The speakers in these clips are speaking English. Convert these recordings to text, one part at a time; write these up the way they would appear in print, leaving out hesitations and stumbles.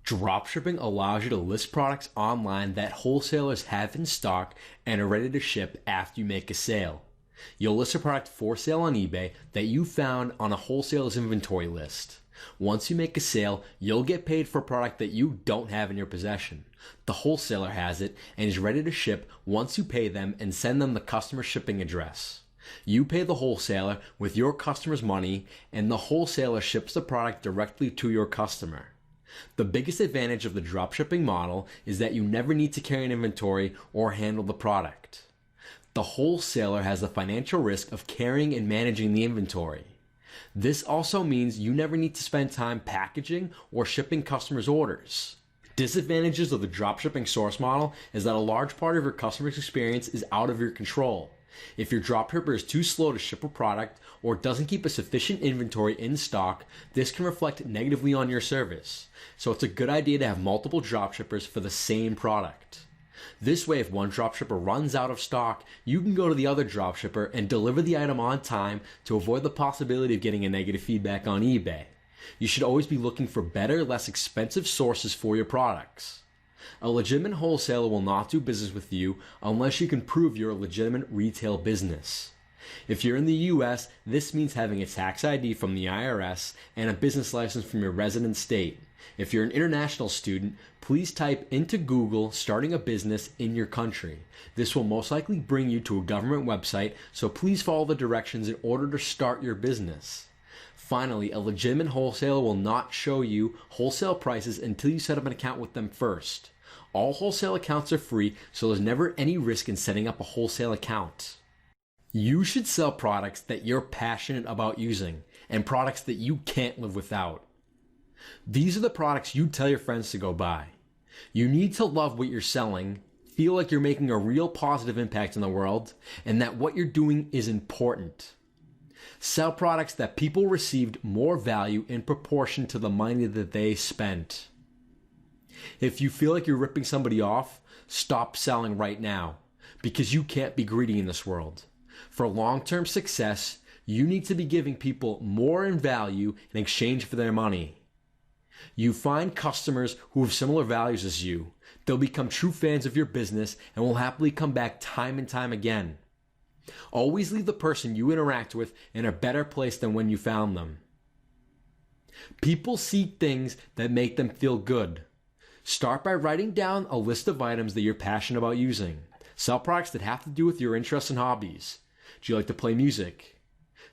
Dropshipping allows you to list products online that wholesalers have in stock and are ready to ship after you make a sale. You'll list a product for sale on eBay that you found on a wholesaler's inventory list. Once you make a sale, you'll get paid for a product that you don't have in your possession. The wholesaler has it and is ready to ship once you pay them and send them the customer shipping address. You pay the wholesaler with your customer's money, and the wholesaler ships the product directly to your customer. The biggest advantage of the dropshipping model is that you never need to carry an inventory or handle the product. The wholesaler has the financial risk of carrying and managing the inventory. This also means you never need to spend time packaging or shipping customers' orders. Disadvantages of the dropshipping source model is that a large part of your customer's experience is out of your control. If your dropshipper is too slow to ship a product or doesn't keep a sufficient inventory in stock, this can reflect negatively on your service. So it's a good idea to have multiple dropshippers for the same product. This way, if one dropshipper runs out of stock, you can go to the other dropshipper and deliver the item on time to avoid the possibility of getting a negative feedback on eBay. You should always be looking for better, less expensive sources for your products. A legitimate wholesaler will not do business with you unless you can prove you're a legitimate retail business. If you're in the US, this means having a tax ID from the IRS and a business license from your resident state. If you're an international student, please type into Google starting a business in your country. This will most likely bring you to a government website, so please follow the directions in order to start your business. Finally, a legitimate wholesaler will not show you wholesale prices until you set up an account with them first. All wholesale accounts are free, so there's never any risk in setting up a wholesale account. You should sell products that you're passionate about using and products that you can't live without. These are the products you tell your friends to go buy. You need to love what you're selling, feel like you're making a real positive impact in the world, and that what you're doing is important. Sell products that people received more value in proportion to the money that they spent. If you feel like you're ripping somebody off, stop selling right now, because you can't be greedy in this world. For long-term success, you need to be giving people more in value in exchange for their money. You find customers who have similar values as you. They'll become true fans of your business and will happily come back time and time again. Always leave the person you interact with in a better place than when you found them. People seek things that make them feel good. Start by writing down a list of items that you're passionate about using. Sell products that have to do with your interests and hobbies. Do you like to play music?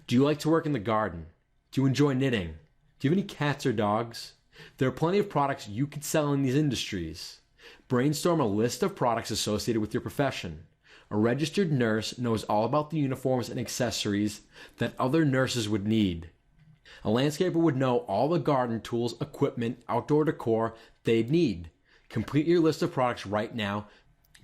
Do you like to work in the garden? Do you enjoy knitting? Do you have any cats or dogs? There are plenty of products you could sell in these industries. Brainstorm a list of products associated with your profession. A registered nurse knows all about the uniforms and accessories that other nurses would need. A landscaper would know all the garden tools, equipment, outdoor decor they'd need. Complete your list of products right now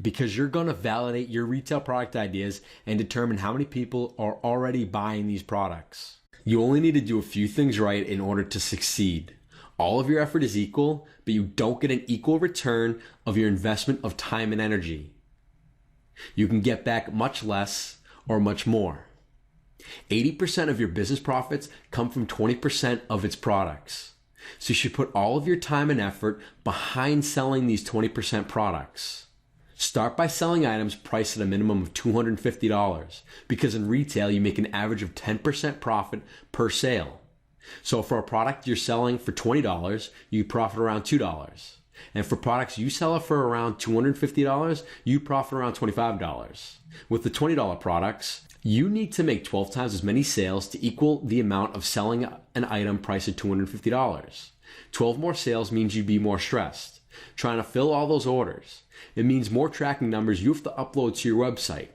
because you're going to validate your retail product ideas and determine how many people are already buying these products. You only need to do a few things right in order to succeed. All of your effort is equal, but you don't get an equal return of your investment of time and energy. You can get back much less or much more. 80% of your business profits come from 20% of its products. So you should put all of your time and effort behind selling these 20% products. Start by selling items priced at a minimum of $250 because in retail you make an average of 10% profit per sale. So for a product you're selling for $20, you profit around $2. And for products you sell for around $250, you profit around $25. With the $20 products, you need to make 12 times as many sales to equal the amount of selling an item priced at $250. 12 more sales means you'd be more stressed, trying to fill all those orders. It means more tracking numbers you have to upload to your website.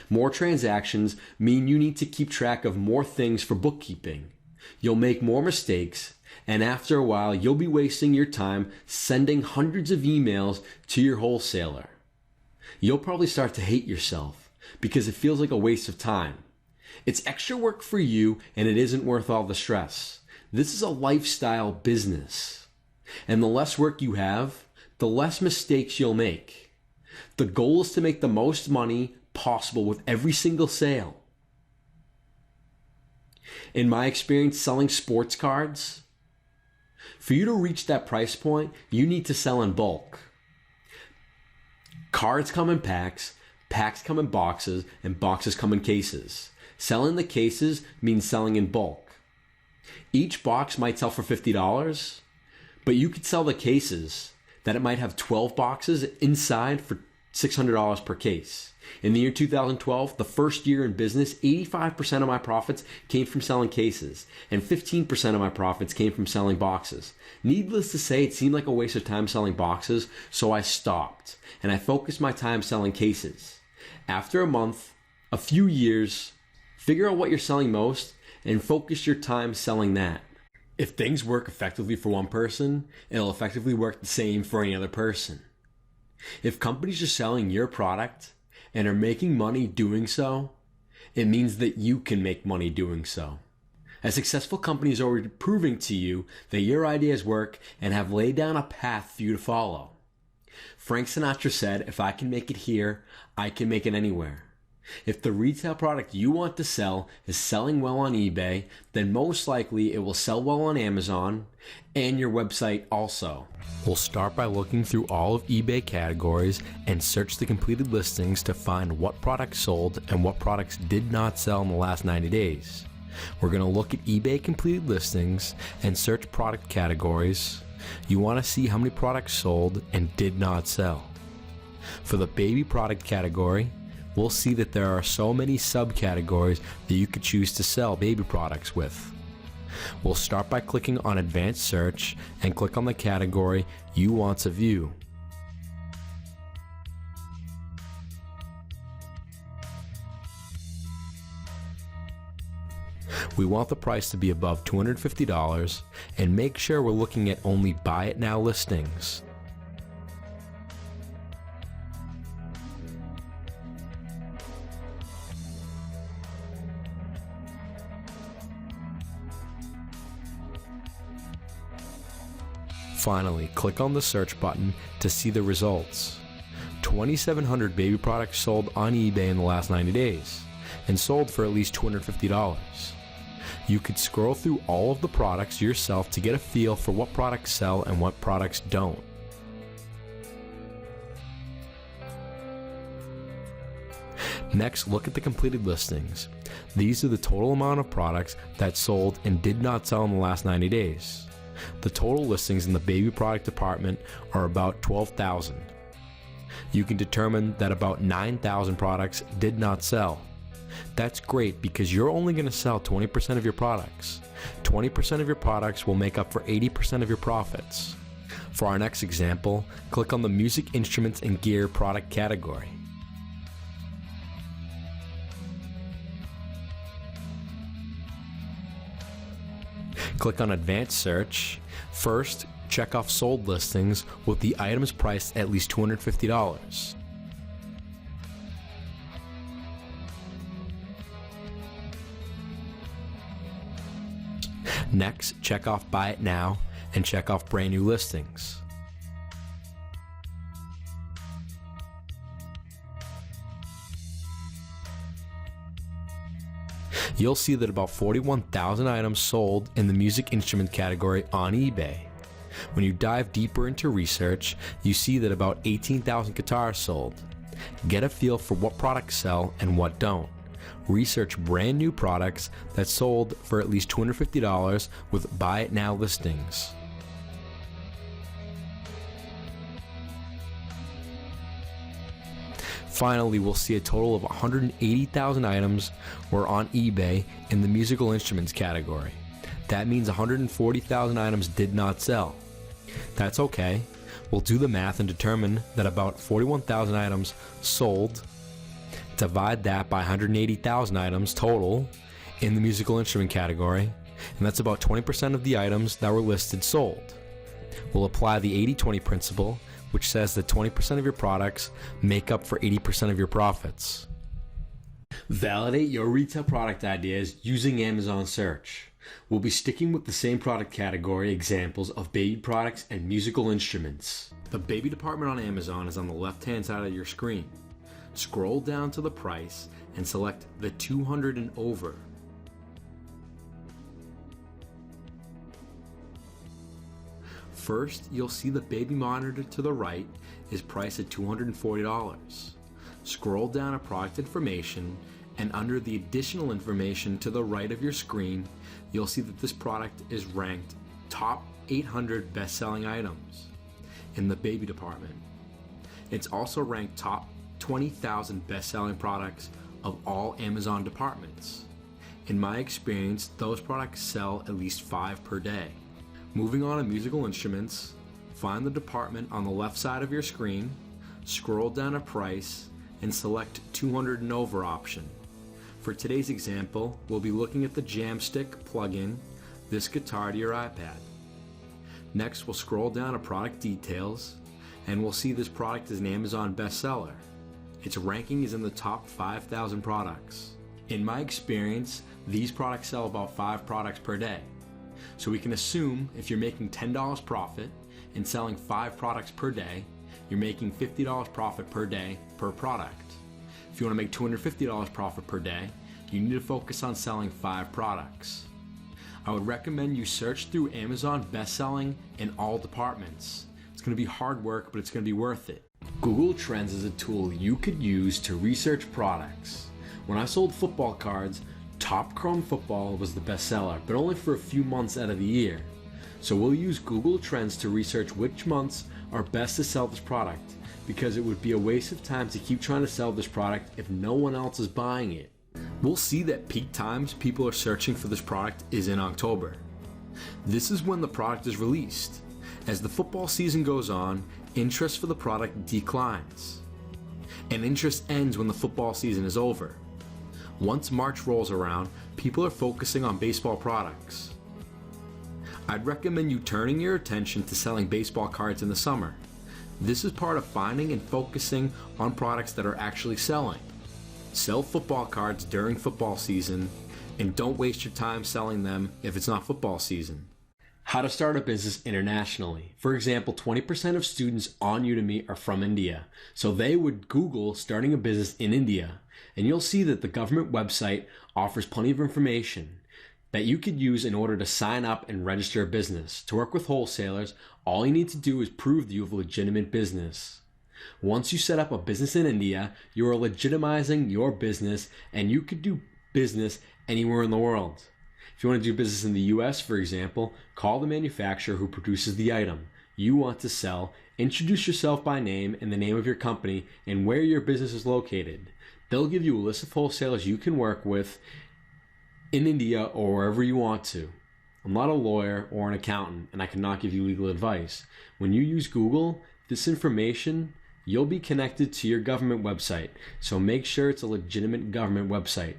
More transactions mean you need to keep track of more things for bookkeeping. You'll make more mistakes, and after a while, you'll be wasting your time sending hundreds of emails to your wholesaler. You'll probably start to hate yourself because it feels like a waste of time. It's extra work for you, and it isn't worth all the stress. This is a lifestyle business, and the less work you have, the less mistakes you'll make. The goal is to make the most money possible with every single sale. In my experience selling sports cards, For you to reach that price point, you need to sell in bulk. Cards come in packs, packs come in boxes, and boxes come in cases. Selling the cases means selling in bulk. Each box might sell for $50, but you could sell the cases that it might have 12 boxes inside for $600 per case. In the year 2012, the first year in business, 85% of my profits came from selling cases, and 15% of my profits came from selling boxes. Needless to say, it seemed like a waste of time selling boxes, so I stopped, and I focused my time selling cases. After a month, a few years, figure out what you're selling most, and focus your time selling that. If things work effectively for one person, it'll effectively work the same for any other person. If companies are selling your product and are making money doing so, it means that you can make money doing so. A successful company is already proving to you that your ideas work and have laid down a path for you to follow. Frank Sinatra said, "If I can make it here, I can make it anywhere." If the retail product you want to sell is selling well on eBay, then most likely it will sell well on Amazon and your website also. We'll start by looking through all of eBay categories and search the completed listings to find what products sold and what products did not sell in the last 90 days. We're going to look at eBay completed listings and search product categories. You want to see how many products sold and did not sell. For the baby product category, we'll see that there are so many subcategories that you could choose to sell baby products with. We'll start by clicking on Advanced Search and click on the category you want to view. We want the price to be above $250 and make sure we're looking at only Buy It Now listings. Finally, click on the search button to see the results. 2,700 baby products sold on eBay in the last 90 days and sold for at least $250. You could scroll through all of the products yourself to get a feel for what products sell and what products don't. Next, look at the completed listings. These are the total amount of products that sold and did not sell in the last 90 days. The total listings in the baby product department are about 12,000. You can determine that about 9,000 products did not sell. That's great because you're only going to sell 20% of your products. 20% of your products will make up for 80% of your profits. For our next example, click on the music instruments and gear product category. Click on Advanced Search. First, check off sold listings with the items priced at least $250. Next, check off Buy It Now and check off Brand New Listings. You'll see that about 41,000 items sold in the music instrument category on eBay. When you dive deeper into research, you see that about 18,000 guitars sold. Get a feel for what products sell and what don't. Research brand new products that sold for at least $250 with Buy It Now listings. Finally, we'll see a total of 180,000 items were on eBay in the musical instruments category. That means 140,000 items did not sell. That's okay. We'll do the math and determine that about 41,000 items sold. Divide that by 180,000 items total in the musical instrument category, and that's about 20% of the items that were listed sold. We'll apply the 80-20 principle, which says that 20% of your products make up for 80% of your profits. Validate your retail product ideas using Amazon search. We'll be sticking with the same product category examples of baby products and musical instruments. The baby department on Amazon is on the left-hand side of your screen. Scroll down to the price and select the 200 and over. First, you'll see the baby monitor to the right is priced at $240. Scroll down to product information, and under the additional information to the right of your screen, you'll see that this product is ranked top 800 best-selling items in the baby department. It's also ranked top 20,000 best-selling products of all Amazon departments. In my experience, those products sell at least 5 per day. Moving on to musical instruments, find the department on the left side of your screen, scroll down to price, and select 200 and over option. For today's example, we'll be looking at the Jamstick plugin, this guitar to your iPad. Next, we'll scroll down to product details, and we'll see this product is an Amazon bestseller. Its ranking is in the top 5,000 products. In my experience, these products sell about 5 products per day. So we can assume if you're making $10 profit and selling 5 products per day, you're making $50 profit per day per product. If you want to make $250 profit per day, you need to focus on selling 5 products. I would recommend you search through Amazon bestselling in all departments. It's going to be hard work, but it's going to be worth it. Google Trends is a tool you could use to research products. When I sold football cards, Top Chrome Football was the bestseller, but only for a few months out of the year. So we'll use Google Trends to research which months are best to sell this product, because it would be a waste of time to keep trying to sell this product if no one else is buying it. We'll see that peak times people are searching for this product is in October. This is when the product is released. As the football season goes on, interest for the product declines, and interest ends when the football season is over. Once March rolls around, people are focusing on baseball products. I'd recommend you turning your attention to selling baseball cards in the summer. This is part of finding and focusing on products that are actually selling. Sell football cards during football season, and don't waste your time selling them if it's not football season. How to start a business internationally. For example, 20% of students on Udemy are from India, so they would Google starting a business in India, and you'll see that the government website offers plenty of information that you could use in order to sign up and register a business. To work with wholesalers, all you need to do is prove that you have a legitimate business. Once you set up a business in India, you are legitimizing your business, and you could do business anywhere in the world. If you want to do business in the US, for example, call the manufacturer who produces the item you want to sell, introduce yourself by name and the name of your company and where your business is located. They'll give you a list of wholesalers you can work with in India or wherever you want to. I'm not a lawyer or an accountant, and I cannot give you legal advice. When you use Google, this information, you'll be connected to your government website, so make sure it's a legitimate government website,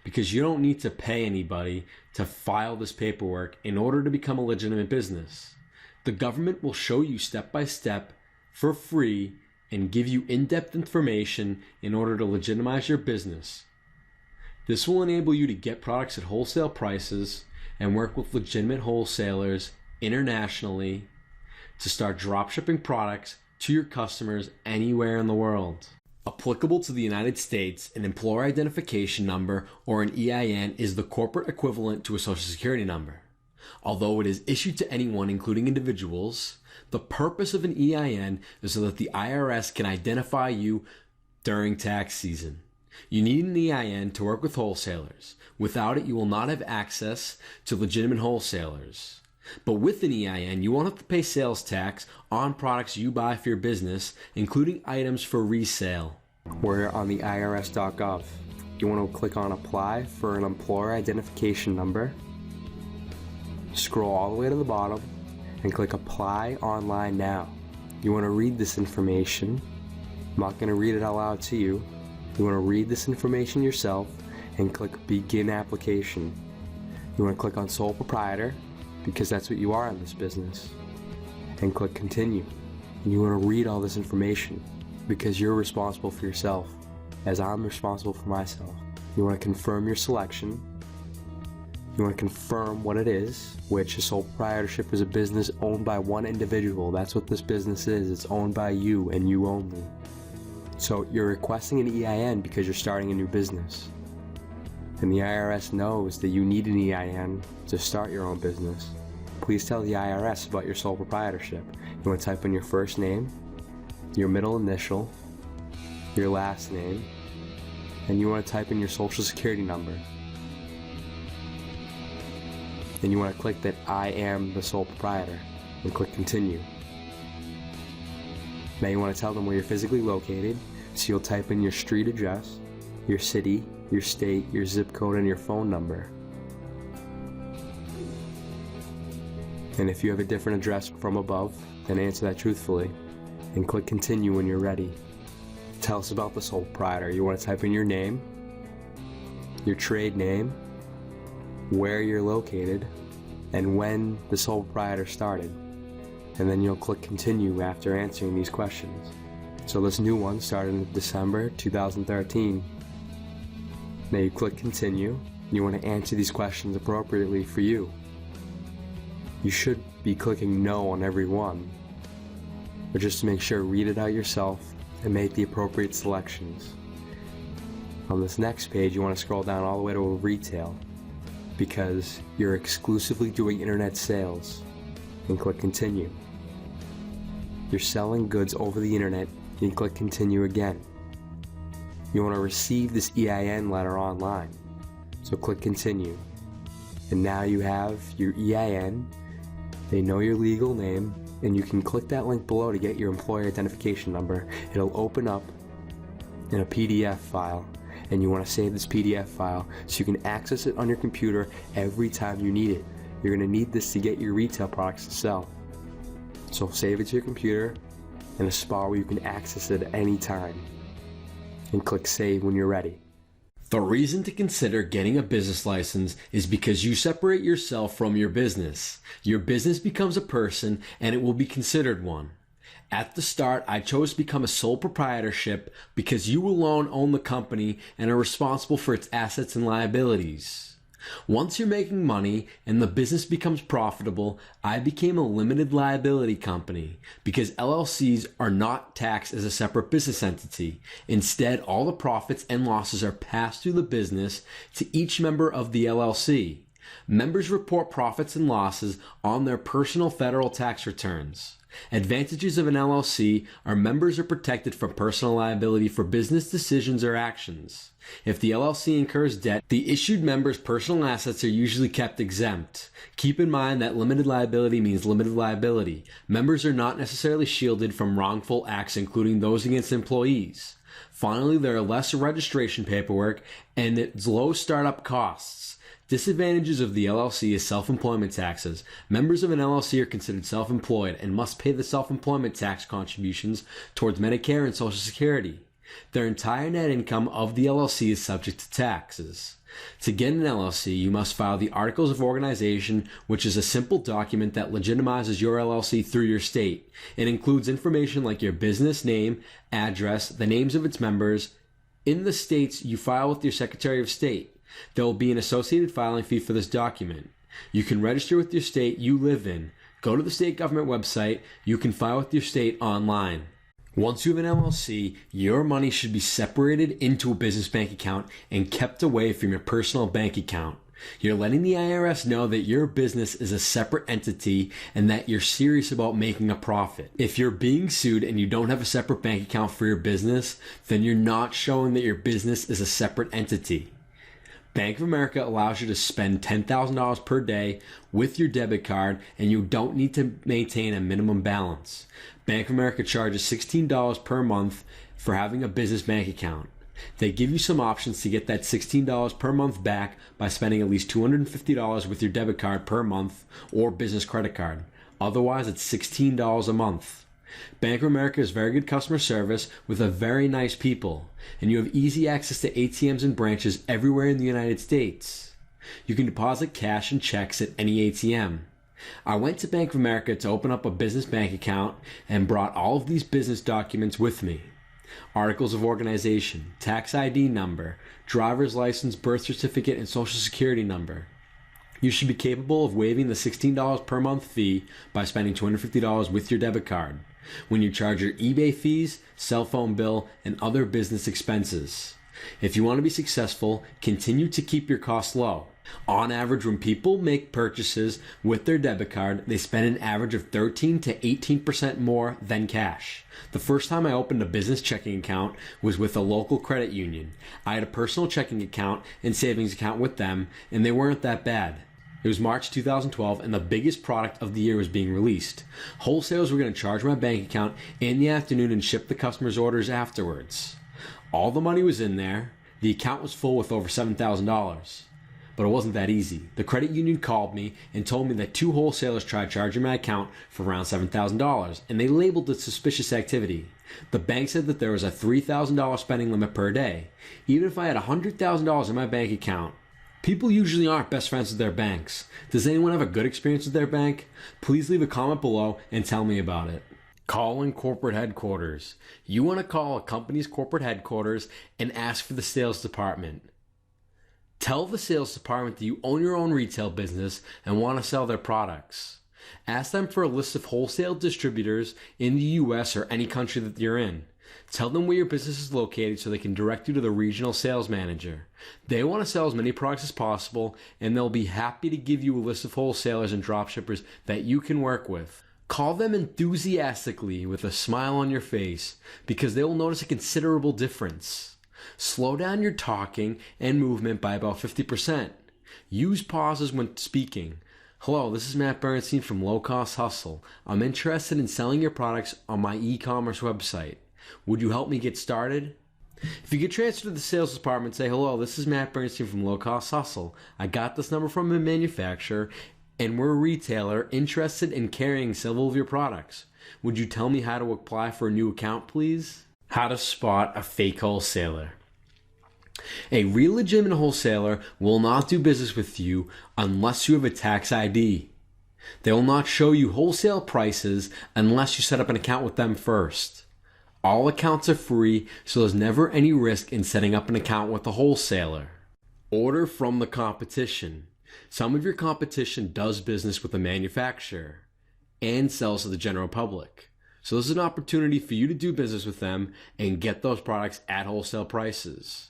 because you don't need to pay anybody to file this paperwork in order to become a legitimate business. The government will show you step by step for free and give you in-depth information in order to legitimize your business. This will enable you to get products at wholesale prices and work with legitimate wholesalers internationally to start dropshipping products to your customers anywhere in the world. Applicable to the United States, an employer identification number or an EIN is the corporate equivalent to a social security number. Although it is issued to anyone, including individuals, the purpose of an EIN is so that the IRS can identify you during tax season. You need an EIN to work with wholesalers. Without it, you will not have access to legitimate wholesalers. But with an EIN, you won't have to pay sales tax on products you buy for your business, including items for resale. We're on the irs.gov. You want to click on Apply for an employer identification number. Scroll all the way to the bottom and click Apply Online Now. You want to read this information. I'm not going to read it out loud to you. You want to read this information yourself and click Begin Application. You want to click on Sole Proprietor, because that's what you are in this business, and click Continue. And you want to read all this information because you're responsible for yourself, as I'm responsible for myself. You want to confirm your selection. You want to confirm what it is, which a sole proprietorship is a business owned by one individual. That's what this business is. It's owned by you and you only. So you're requesting an EIN because you're starting a new business. And the IRS knows that you need an EIN to start your own business. please tell the IRS about your sole proprietorship. You want to type in your first name, your middle initial, your last name, and you want to type in your social security number. Then you want to click that I am the sole proprietor and click continue. Now you want to tell them where you're physically located, so you'll type in your street address, your city, your state, your zip code, and your phone number. And if you have a different address from above, then answer that truthfully and click continue when you're ready. Tell us about the sole proprietor. You want to type in your name, your trade name, where you're located, and when the sole proprietor started. And then you'll click continue after answering these questions. So this new one started in December 2013. Now you click continue. You want to answer these questions appropriately for you. You should be clicking no on every one, but just to make sure, read it out yourself and make the appropriate selections. On this next page, you want to scroll down all the way to retail, because you're exclusively doing internet sales, and click continue. You're selling goods over the internet, and click continue again. You want to receive this EIN letter online, so click continue. And now you have your EIN, they know your legal name, and you can click that link below to get your employer identification number. It'll open up in a PDF file, and you want to save this PDF file so you can access it on your computer every time you need it. You're going to need this to get your retail products to sell. So save it to your computer in a spot where you can access it at any time, and click save when you're ready. The reason to consider getting a business license is because you separate yourself from your business. Your business becomes a person, and it will be considered one. At the start, I chose to become a sole proprietorship because you alone own the company and are responsible for its assets and liabilities. Once you're making money and the business becomes profitable, I became a limited liability company because LLCs are not taxed as a separate business entity. Instead, all the profits and losses are passed through the business to each member of the LLC. Members report profits and losses on their personal federal tax returns. Advantages of an LLC are members are protected from personal liability for business decisions or actions. If the LLC incurs debt, the issued member's personal assets are usually kept exempt. Keep in mind that limited liability means limited liability. Members are not necessarily shielded from wrongful acts, including those against employees. Finally, there are less registration paperwork and its low startup costs. Disadvantages of the LLC is self-employment taxes. Members of an LLC are considered self-employed and must pay the self-employment tax contributions towards Medicare and Social Security. Their entire net income of the LLC is subject to taxes. To get an LLC, you must file the Articles of Organization, which is a simple document that legitimizes your LLC through your state. It includes information like your business name, address, the names of its members. In the states, you file with your Secretary of State. There will be an associated filing fee for this document. You can register with your state you live in. Go to the state government website. You can file with your state online. Once you have an LLC, your money should be separated into a business bank account and kept away from your personal bank account. You're letting the IRS know that your business is a separate entity and that you're serious about making a profit. If you're being sued and you don't have a separate bank account for your business, then you're not showing that your business is a separate entity. Bank of America allows you to spend $10,000 per day with your debit card, and you don't need to maintain a minimum balance. Bank of America charges $16 per month for having a business bank account. They give you some options to get that $16 per month back by spending at least $250 with your debit card per month or business credit card. Otherwise, it's $16 a month. Bank of America is very good customer service with a very nice people, and you have easy access to ATMs and branches everywhere in the United States. You can deposit cash and checks at any ATM. I went to Bank of America to open up a business bank account and brought all of these business documents with me. Articles of organization, tax ID number, driver's license, birth certificate, and social security number. You should be capable of waiving the $16 per month fee by spending $250 with your debit card when you charge your eBay fees, cell phone bill, and other business expenses. If you want to be successful, continue to keep your costs low. On average, when people make purchases with their debit card, they spend an average of 13 to 18% more than cash. The first time I opened a business checking account was with a local credit union. I had a personal checking account and savings account with them, and they weren't that bad. It was March 2012, and the biggest product of the year was being released. Wholesalers were going to charge my bank account in the afternoon and ship the customer's orders afterwards. All the money was in there. The account was full with over $7,000. But it wasn't that easy. The credit union called me and told me that 2 wholesalers tried charging my account for around $7,000, and they labeled it suspicious activity. The bank said that there was a $3,000 spending limit per day. Even if I had $100,000 in my bank account, people usually aren't best friends with their banks. Does anyone have a good experience with their bank? Please leave a comment below and tell me about it. Calling corporate headquarters. You want to call a company's corporate headquarters and ask for the sales department. Tell the sales department that you own your own retail business and want to sell their products. Ask them for a list of wholesale distributors in the US or any country that you're in. Tell them where your business is located so they can direct you to the regional sales manager. They want to sell as many products as possible, and they'll be happy to give you a list of wholesalers and dropshippers that you can work with. Call them enthusiastically with a smile on your face because they will notice a considerable difference. Slow down your talking and movement by about 50%. Use pauses when speaking. Hello, this is Matt Bernstein from Low Cost Hustle. I'm interested in selling your products on my e-commerce website. Would you help me get started? If you get transferred to the sales department, say, hello, this is Matt Bernstein from Low Cost Hustle. I got this number from a manufacturer, and we're a retailer interested in carrying several of your products. Would you tell me how to apply for a new account, please? How to spot a fake wholesaler. A real legitimate wholesaler will not do business with you unless you have a tax ID. They will not show you wholesale prices unless you set up an account with them first. All accounts are free, so there's never any risk in setting up an account with a wholesaler. Order from the competition. Some of your competition does business with a manufacturer and sells to the general public. So this is an opportunity for you to do business with them and get those products at wholesale prices.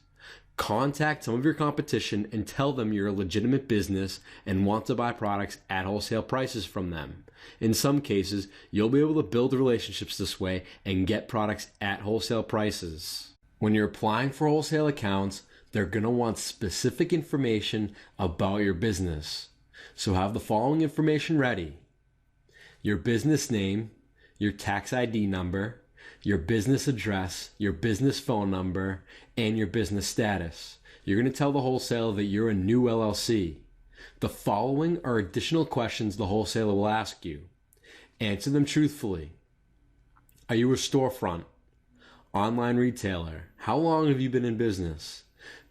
Contact some of your competition and tell them you're a legitimate business and want to buy products at wholesale prices from them. In some cases, you'll be able to build relationships this way and get products at wholesale prices. When you're applying for wholesale accounts, they're going to want specific information about your business. So have the following information ready: your business name, your tax ID number, your business address, your business phone number, and your business status. You're going to tell the wholesaler that you're a new LLC. The following are additional questions the wholesaler will ask you. Answer them truthfully. Are you a storefront? Online retailer? How long have you been in business?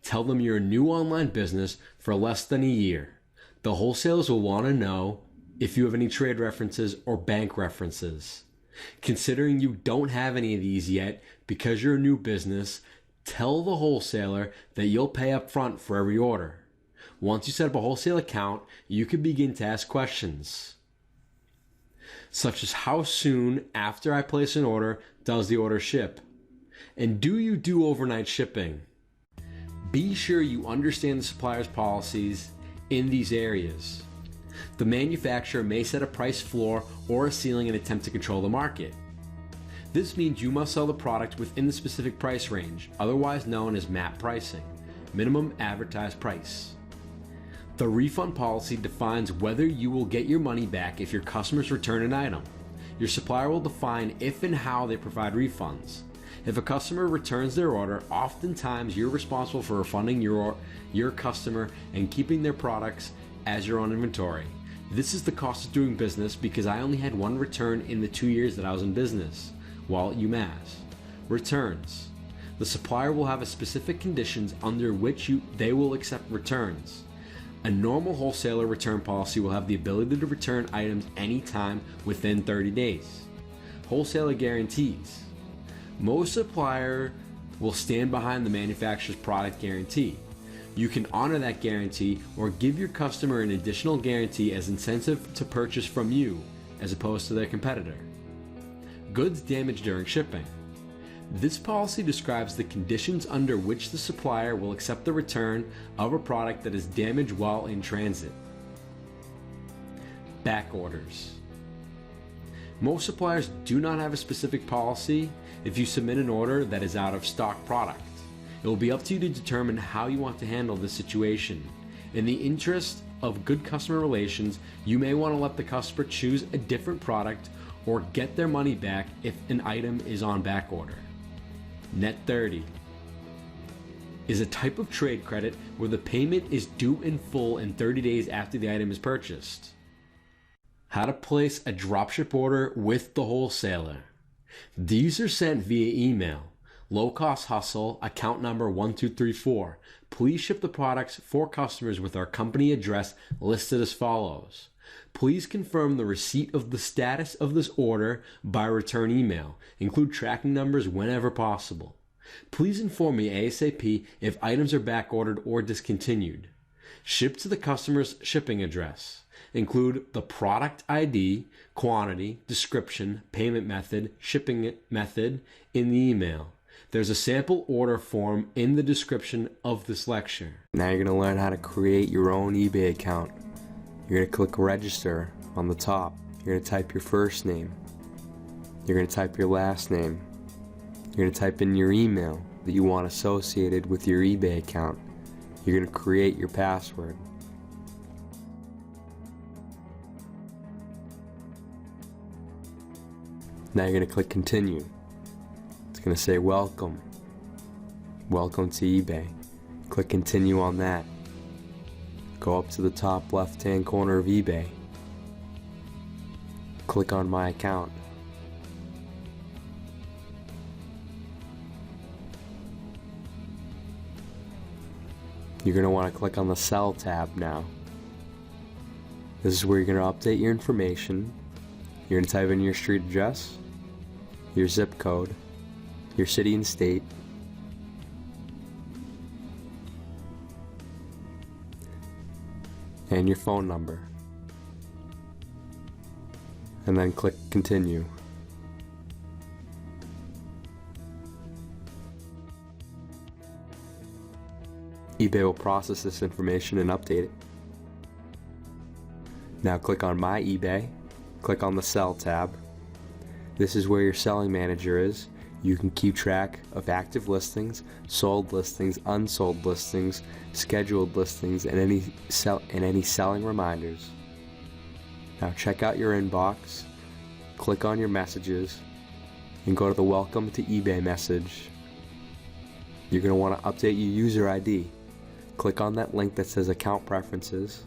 Tell them you're a new online business for less than a year. The wholesalers will want to know if you have any trade references or bank references. Considering you don't have any of these yet because you're a new business, tell the wholesaler that you'll pay up front for every order. Once you set up a wholesale account, you can begin to ask questions, such as how soon after I place an order does the order ship? And do you do overnight shipping? Be sure you understand the supplier's policies in these areas. The manufacturer may set a price floor or a ceiling and attempt to control the market. This means you must sell the product within the specific price range, otherwise known as MAP pricing, minimum advertised price. The refund policy defines whether you will get your money back if your customers return an item. Your supplier will define if and how they provide refunds. If a customer returns their order, oftentimes you're responsible for refunding your customer and keeping their products as your own inventory. This is the cost of doing business because I only had one return in the 2 years that I was in business while at UMass. Returns. The supplier will have a specific conditions under which they will accept returns. A normal wholesaler return policy will have the ability to return items anytime within 30 days. Wholesaler guarantees. Most suppliers will stand behind the manufacturer's product guarantee. You can honor that guarantee or give your customer an additional guarantee as incentive to purchase from you as opposed to their competitor. Goods damaged during shipping. This policy describes the conditions under which the supplier will accept the return of a product that is damaged while in transit. Back orders. Most suppliers do not have a specific policy if you submit an order that is out of stock product. It will be up to you to determine how you want to handle this situation. In the interest of good customer relations, you may want to let the customer choose a different product or get their money back if an item is on back order. Net 30 is a type of trade credit where the payment is due in full in 30 days after the item is purchased. How to place a dropship order with the wholesaler. These are sent via email. Low Cost Hustle, account number 1234. Please ship the products for customers with our company address listed as follows. Please confirm the receipt of the status of this order by return email. Include tracking numbers whenever possible. Please inform me ASAP if items are back ordered or discontinued. Ship to the customer's shipping address. Include the product ID, quantity, description, payment method, shipping method in the email. There's a sample order form in the description of this lecture. Now you're going to learn how to create your own eBay account. You're going to click register on the top. You're going to type your first name. You're going to type your last name. You're going to type in your email that you want associated with your eBay account. You're going to create your password. Now you're going to click continue. It's going to say welcome. Welcome to eBay. Click continue on that. Go up to the top left hand corner of eBay. Click on my account. You're going to want to click on the Sell tab now. This is where you're going to update your information. You're going to type in your street address, your zip code, your city and state, and your phone number. And then click continue. eBay will process this information and update it. Now click on My eBay, click on the Sell tab. This is where your selling manager is. You can keep track of active listings, sold listings, unsold listings, scheduled listings, and any selling reminders. Now check out your inbox, click on your messages, and go to the Welcome to eBay message. You're going to want to update your user ID. Click on that link that says Account Preferences.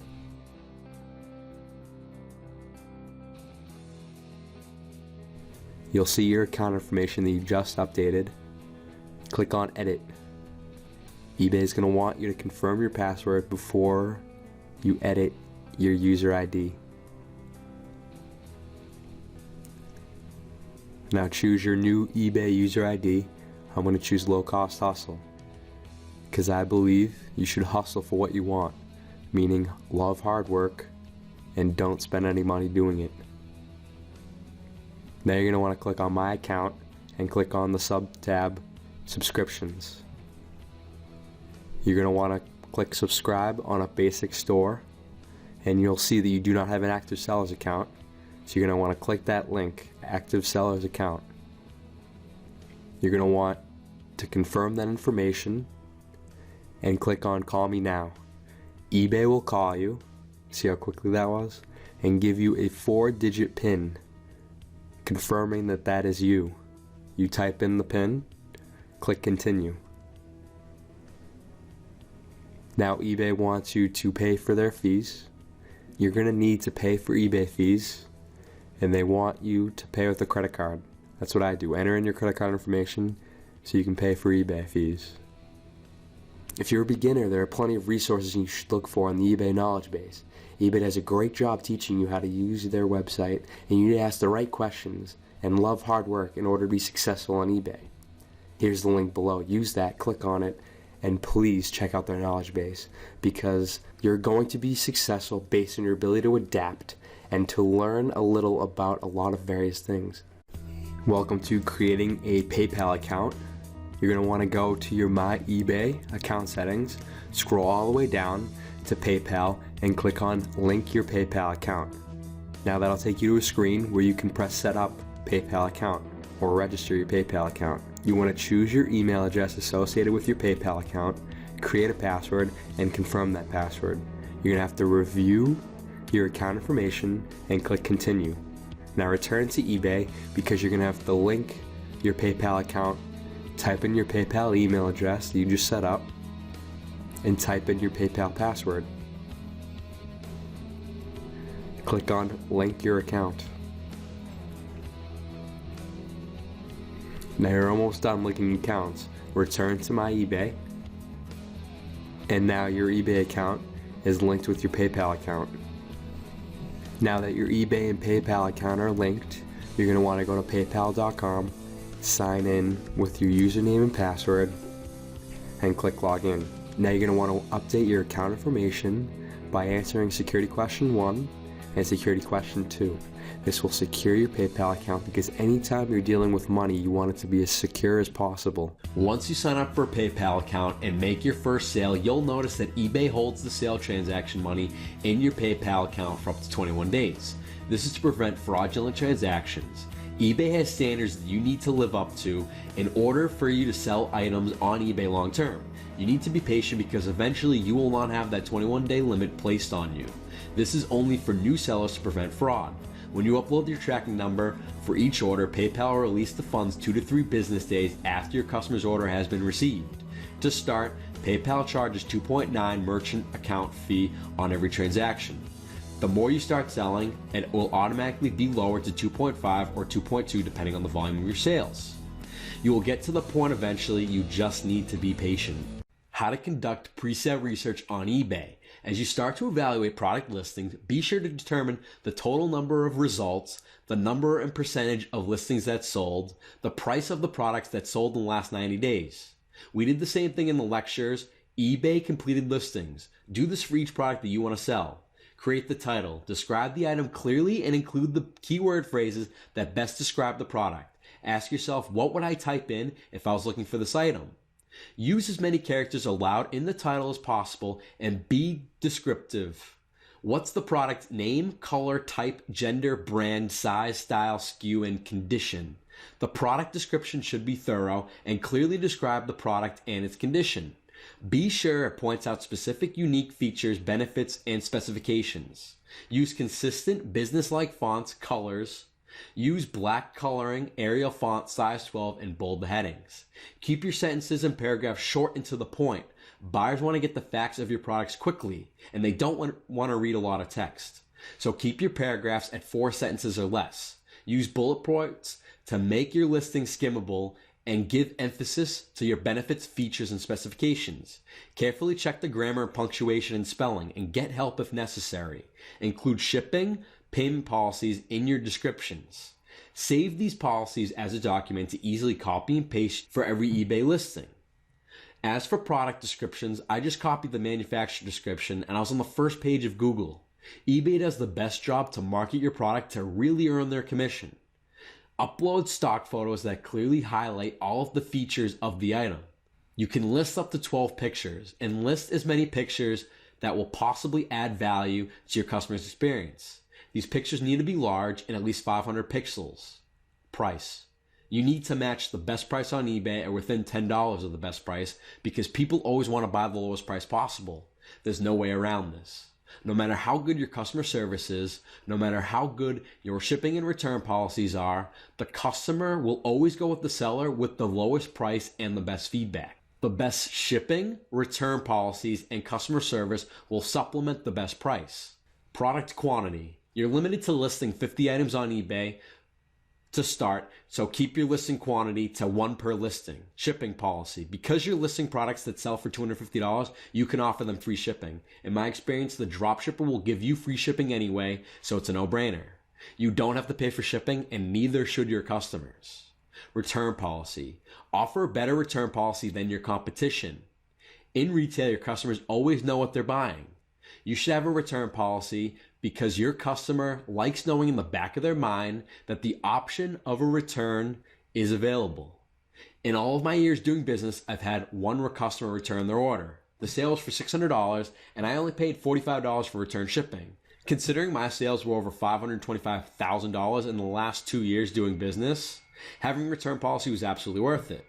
You'll see your account information that you just updated. Click on Edit. eBay is going to want you to confirm your password before you edit your user ID. Now choose your new eBay user ID. I'm going to choose Low Cost Hustle, because I believe you should hustle for what you want, meaning love hard work and don't spend any money doing it. Now you're going to want to click on My Account and click on the sub-tab Subscriptions. You're going to want to click Subscribe on a basic store, and you'll see that you do not have an active seller's account. So you're going to want to click that link, Active Seller's Account. You're going to want to confirm that information and click on Call Me Now. eBay will call you, see how quickly that was, and give you a 4-digit PIN confirming that that is you. You type in the PIN, click Continue. Now eBay wants you to pay for their fees. You're going to need to pay for eBay fees, and they want you to pay with a credit card. That's what I do. Enter in your credit card information so you can pay for eBay fees. If you're a beginner, there are plenty of resources you should look for on the eBay knowledge base. eBay does a great job teaching you how to use their website, and you need to ask the right questions and love hard work in order to be successful on eBay. Here's the link below. Use that, click on it, and please check out their knowledge base, because you're going to be successful based on your ability to adapt and to learn a little about a lot of various things. Welcome to creating a PayPal account. You're going to want to go to your My eBay account settings, scroll all the way down to PayPal, and click on Link Your PayPal Account. Now that'll take you to a screen where you can press Set Up PayPal Account or register your PayPal account. You want to choose your email address associated with your PayPal account, create a password, and confirm that password. You're going to have to review your account information and click Continue. Now return to eBay because you're going to have to link your PayPal account, type in your PayPal email address that you just set up, and type in your PayPal password. Click on Link Your Account. Now you're almost done linking accounts. Return to My eBay, and now your eBay account is linked with your PayPal account. Now that your eBay and PayPal account are linked, you're going to want to go to paypal.com, sign in with your username and password, and click Login. Now you're going to want to update your account information by answering security question 1 and security question 2. This will secure your PayPal account because anytime you're dealing with money, you want it to be as secure as possible. Once you sign up for a PayPal account and make your first sale, you'll notice that eBay holds the sale transaction money in your PayPal account for up to 21 days. This is to prevent fraudulent transactions. eBay has standards that you need to live up to in order for you to sell items on eBay long term. You need to be patient because eventually you will not have that 21-day limit placed on you. This is only for new sellers to prevent fraud. When you upload your tracking number for each order, PayPal will release the funds 2 to 3 business days after your customer's order has been received. To start, PayPal charges 2.9 merchant account fee on every transaction. The more you start selling, it will automatically be lowered to 2.5 or 2.2 depending on the volume of your sales. You will get to the point eventually, you just need to be patient. How to conduct pre-sale research on eBay. As you start to evaluate product listings, be sure to determine the total number of results, the number and percentage of listings that sold, the price of the products that sold in the last 90 days. We did the same thing in the lectures. eBay completed listings. Do this for each product that you want to sell. Create the title. Describe the item clearly and include the keyword phrases that best describe the product. Ask yourself, what would I type in if I was looking for this item? Use as many characters allowed in the title as possible and be descriptive. What's the product name, color, type, gender, brand, size, style, SKU, and condition? The product description should be thorough and clearly describe the product and its condition. Be sure it points out specific unique features, benefits, and specifications. Use consistent business-like fonts, colors. Use black coloring, Arial font, size 12, and bold the headings. Keep your sentences and paragraphs short and to the point. Buyers want to get the facts of your products quickly, and they don't want to read a lot of text. So keep your paragraphs at 4 sentences or less. Use bullet points to make your listing skimmable and give emphasis to your benefits, features, and specifications. Carefully check the grammar, punctuation, and spelling, and get help if necessary. Include shipping, payment policies in your descriptions. Save these policies as a document to easily copy and paste for every eBay listing. As for product descriptions, I just copied the manufacturer description and I was on the first page of Google. eBay does the best job to market your product to really earn their commission. Upload stock photos that clearly highlight all of the features of the item. You can list up to 12 pictures and list as many pictures that will possibly add value to your customer's experience. These pictures need to be large and at least 500 pixels. Price. You need to match the best price on eBay or within $10 of the best price because people always want to buy the lowest price possible. There's no way around this. No matter how good your customer service is, no matter how good your shipping and return policies are, the customer will always go with the seller with the lowest price and the best feedback. The best shipping, return policies, and customer service will supplement the best price. Product quantity. You're limited to listing 50 items on eBay to start, so keep your listing quantity to 1 per listing. Shipping policy. Because you're listing products that sell for $250, you can offer them free shipping. In my experience, the dropshipper will give you free shipping anyway, so it's a no-brainer. You don't have to pay for shipping, and neither should your customers. Return policy. Offer a better return policy than your competition. In retail, your customers always know what they're buying. You should have a return policy because your customer likes knowing in the back of their mind that the option of a return is available. In all of my years doing business, I've had one customer return their order. The sale was for $600 and I only paid $45 for return shipping. Considering my sales were over $525,000 in the last 2 years doing business, having a return policy was absolutely worth it.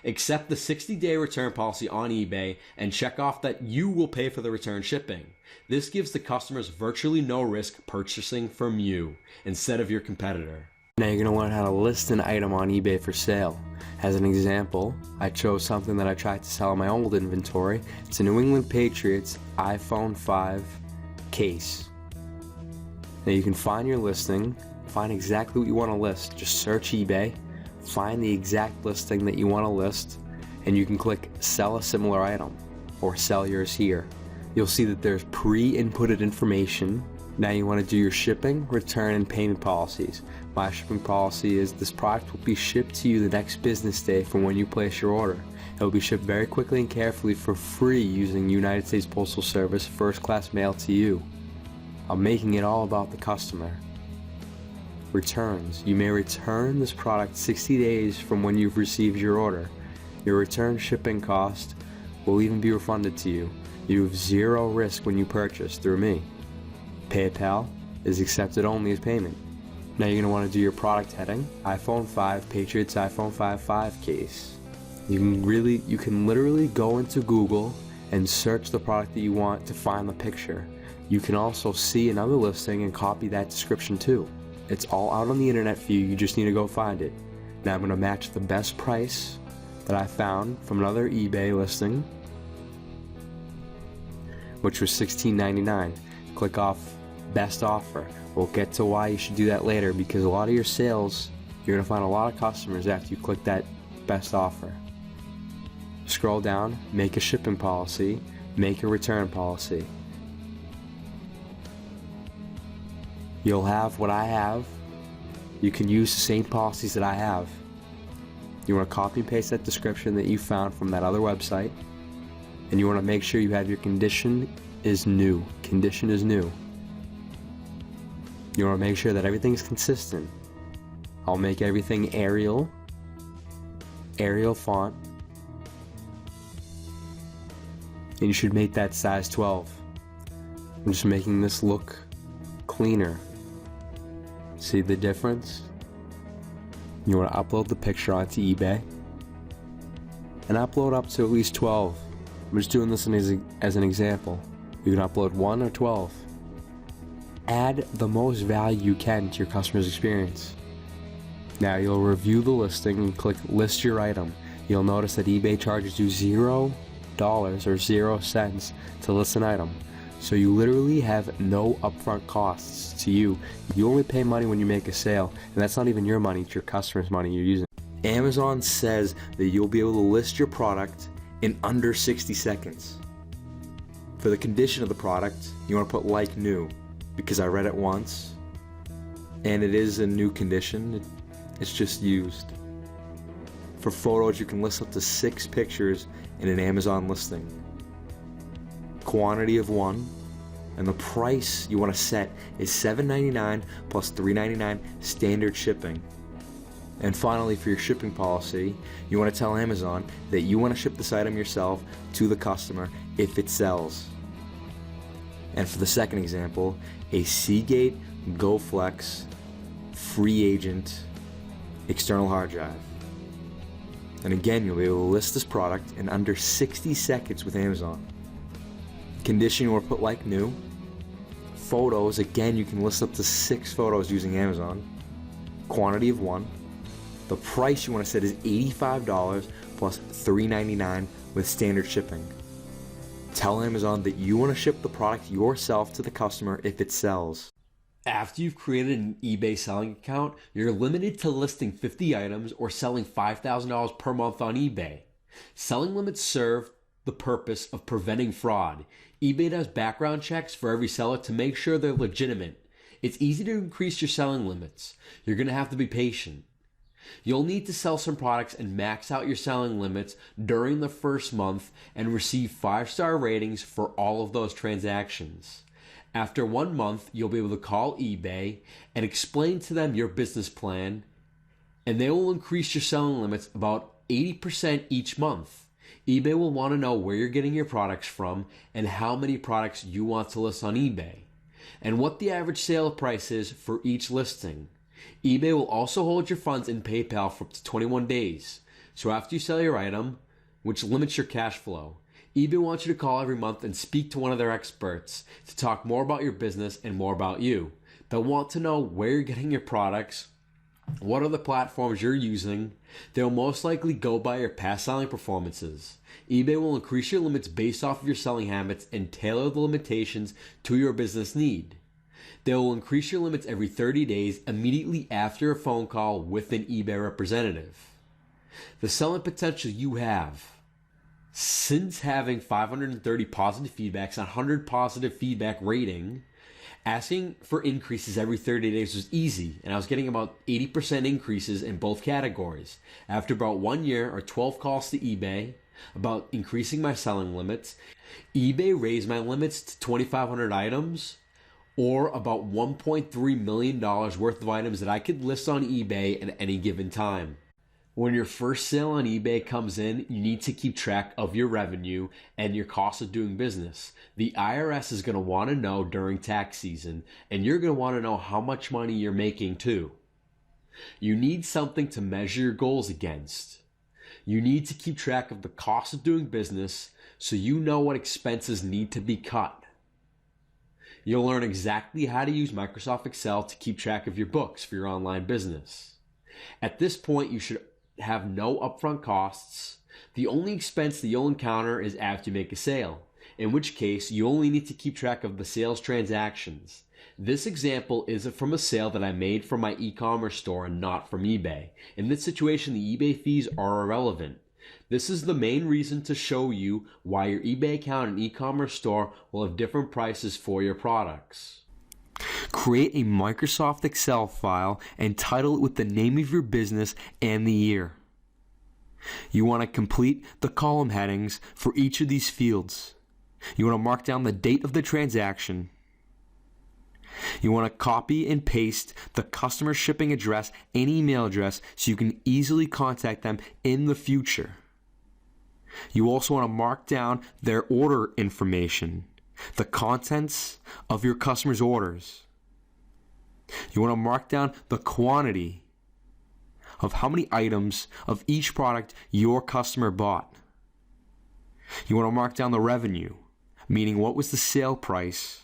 Accept the 60-day return policy on eBay and check off that you will pay for the return shipping. This gives the customers virtually no risk purchasing from you instead of your competitor. Now you're going to learn how to list an item on eBay for sale. As an example, I chose something that I tried to sell in my old inventory. It's a New England Patriots iPhone 5 case. Now you can find your listing, find exactly what you want to list. Just search eBay, find the exact listing that you want to list, and you can click sell a similar item or sell yours here. You'll see that there's pre-inputted information. Now you want to do your shipping, return, and payment policies. My shipping policy is this product will be shipped to you the next business day from when you place your order. It will be shipped very quickly and carefully for free using United States Postal Service first class mail to you. I'm making it all about the customer. Returns. You may return this product 60 days from when you've received your order. Your return shipping cost will even be refunded to you. You have zero risk when you purchase through me. PayPal is accepted only as payment. Now you're going to want to do your product heading, iPhone 5, Patriots iPhone 5 case. You can literally go into Google and search the product that you want to find the picture. You can also see another listing and copy that description too. It's all out on the internet for you, you just need to go find it. Now I'm going to match the best price that I found from another eBay listing, which was $16.99. Click off best offer. We'll get to why you should do that later, because a lot of your sales, you're going to find a lot of customers after you click that best offer. Scroll down, make a shipping policy, make a return policy. You'll have what I have. You can use the same policies that I have. You want to copy and paste that description that you found from that other website, and you want to make sure you have your condition is new. Condition is new. You want to make sure that everything's consistent. I'll make everything Arial font, and you should make that size 12. I'm just making this look cleaner. See the difference? You want to upload the picture onto eBay and upload up to at least 12. I'm just doing this as an example. You can upload 1 or 12. Add the most value you can to your customer's experience. Now you'll review the listing and click list your item. You'll notice that eBay charges you $0 or 0 cents to list an item. So you literally have no upfront costs to you. You only pay money when you make a sale, and that's not even your money, it's your customer's money you're using. Amazon says that you'll be able to list your product in under 60 seconds. For the condition of the product, you want to put like new, because I read it once, and it is a new condition, it's just used. For photos, you can list up to 6 pictures in an Amazon listing. Quantity of 1, and the price you want to set is $7.99 plus $3.99 standard shipping. And finally, for your shipping policy, you want to tell Amazon that you want to ship this item yourself to the customer if it sells. And for the second example, a Seagate GoFlex free agent external hard drive. And again, you'll be able to list this product in under 60 seconds with Amazon. Condition you want to put like new. Photos, again, you can list up to 6 photos using Amazon. Quantity of 1. The price you want to set is $85 plus $3.99 with standard shipping. Tell Amazon that you want to ship the product yourself to the customer if it sells. After you've created an eBay selling account, you're limited to listing 50 items or selling $5,000 per month on eBay. Selling limits serve the purpose of preventing fraud. eBay does background checks for every seller to make sure they're legitimate. It's easy to increase your selling limits. You're going to have to be patient. You'll need to sell some products and max out your selling limits during the first month and receive 5-star ratings for all of those transactions. After 1 month, you'll be able to call eBay and explain to them your business plan, and they will increase your selling limits about 80% each month. eBay will want to know where you're getting your products from and how many products you want to list on eBay, and what the average sale price is for each listing. eBay will also hold your funds in PayPal for up to 21 days. So after you sell your item, which limits your cash flow, eBay wants you to call every month and speak to one of their experts to talk more about your business and more about you. They'll want to know where you're getting your products, what other platforms you're using. They'll most likely go by your past selling performances. eBay will increase your limits based off of your selling habits and tailor the limitations to your business need. They will increase your limits every 30 days immediately after a phone call with an eBay representative. The selling potential you have. Since having 530 positive feedbacks and 100 positive feedback rating, asking for increases every 30 days was easy, and I was getting about 80% increases in both categories. After about 1 year or 12 calls to eBay about increasing my selling limits, eBay raised my limits to 2,500 items, or about $1.3 million worth of items that I could list on eBay at any given time. When your first sale on eBay comes in, you need to keep track of your revenue and your cost of doing business. The IRS is going to want to know during tax season, and you're going to want to know how much money you're making too. You need something to measure your goals against. You need to keep track of the cost of doing business so you know what expenses need to be cut. You'll learn exactly how to use Microsoft Excel to keep track of your books for your online business. At this point, you should have no upfront costs. The only expense that you'll encounter is after you make a sale, in which case you only need to keep track of the sales transactions. This example is from a sale that I made from my e-commerce store and not from eBay. In this situation, the eBay fees are irrelevant. This is the main reason to show you why your eBay account and e-commerce store will have different prices for your products. Create a Microsoft Excel file and title it with the name of your business and the year. You want to complete the column headings for each of these fields. You want to mark down the date of the transaction. You want to copy and paste the customer shipping address and email address so you can easily contact them in the future. You also want to mark down their order information, the contents of your customers' orders. You want to mark down the quantity of how many items of each product your customer bought. You want to mark down the revenue, meaning what was the sale price?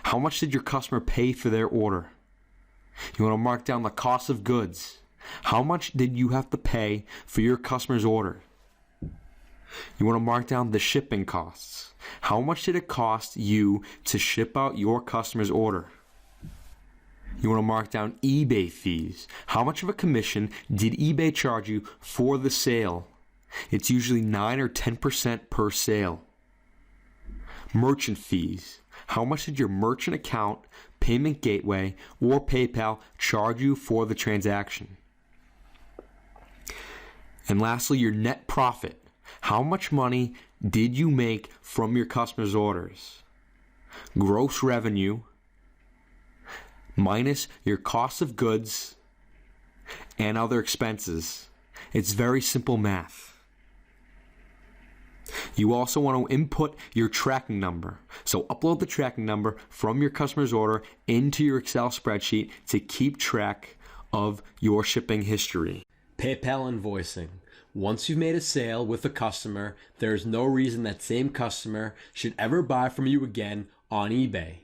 How much did your customer pay for their order? You want to mark down the cost of goods. How much did you have to pay for your customer's order? You want to mark down the shipping costs. How much did it cost you to ship out your customer's order? You want to mark down eBay fees. How much of a commission did eBay charge you for the sale? It's usually 9 or 10% per sale. Merchant fees. How much did your merchant account, payment gateway, or PayPal charge you for the transaction? And lastly, your net profit. How much money did you make from your customers' orders? Gross revenue minus your cost of goods and other expenses. It's very simple math. You also want to input your tracking number. So upload the tracking number from your customer's order into your Excel spreadsheet to keep track of your shipping history. PayPal invoicing. Once you've made a sale with a customer, there is no reason that same customer should ever buy from you again on eBay.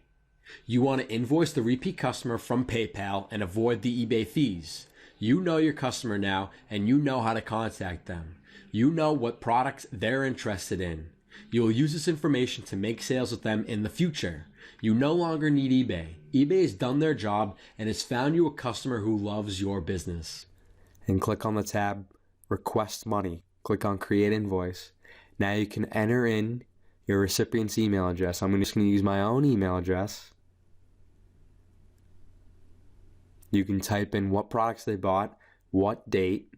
You want to invoice the repeat customer from PayPal and avoid the eBay fees. You know your customer now, and you know how to contact them. You know what products they're interested in. You will use this information to make sales with them in the future. You no longer need eBay. eBay has done their job and has found you a customer who loves your business. And click on the tab Request Money. Click on Create Invoice. Now you can enter in your recipient's email address. I'm just going to use my own email address. You can type in what products they bought, what date,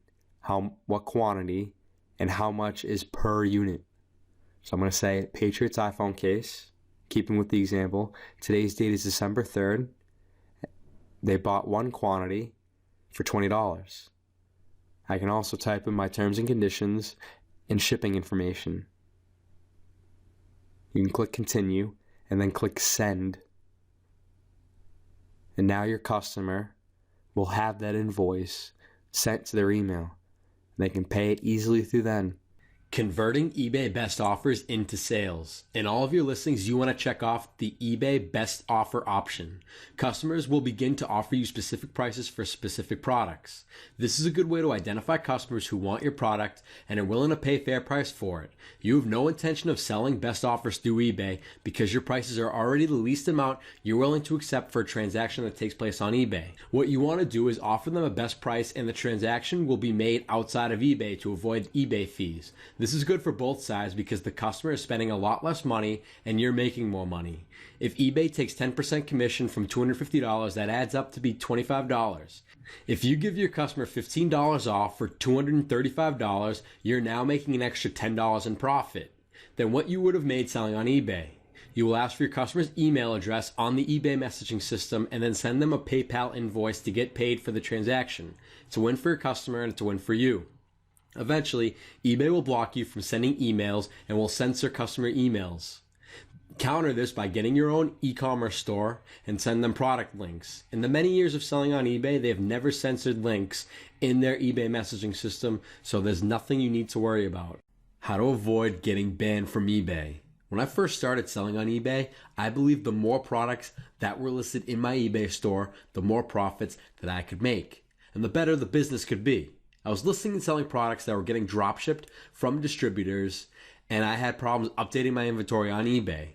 what quantity, and how much is per unit. So I'm going to say Patriots iPhone case, Keeping with the example, today's date is December 3rd. They bought one quantity for $20. I can also type in my terms and conditions and shipping information. You can click continue and then click send. And now your customer will have that invoice sent to their email. They can pay it easily through then. Converting eBay best offers into sales. In all of your listings, you want to check off the eBay best offer option. Customers will begin to offer you specific prices for specific products. This is a good way to identify customers who want your product and are willing to pay a fair price for it. You have no intention of selling best offers through eBay because your prices are already the least amount you're willing to accept for a transaction that takes place on eBay. What you want to do is offer them a best price, and the transaction will be made outside of eBay to avoid eBay fees. This is good for both sides because the customer is spending a lot less money and you're making more money. If eBay takes 10% commission from $250, that adds up to be $25. If you give your customer $15 off for $235, you're now making an extra $10 in profit than what you would have made selling on eBay. You will ask for your customer's email address on the eBay messaging system and then send them a PayPal invoice to get paid for the transaction. It's a win for your customer and it's a win for you. Eventually, eBay will block you from sending emails and will censor customer emails. Counter this by getting your own e-commerce store and send them product links. In the many years of selling on eBay, they have never censored links in their eBay messaging system, so there's nothing you need to worry about. How to avoid getting banned from eBay. When I first started selling on eBay, I believed the more products that were listed in my eBay store, the more profits that I could make, and the better the business could be. I was listing and selling products that were getting dropshipped from distributors, and I had problems updating my inventory on eBay.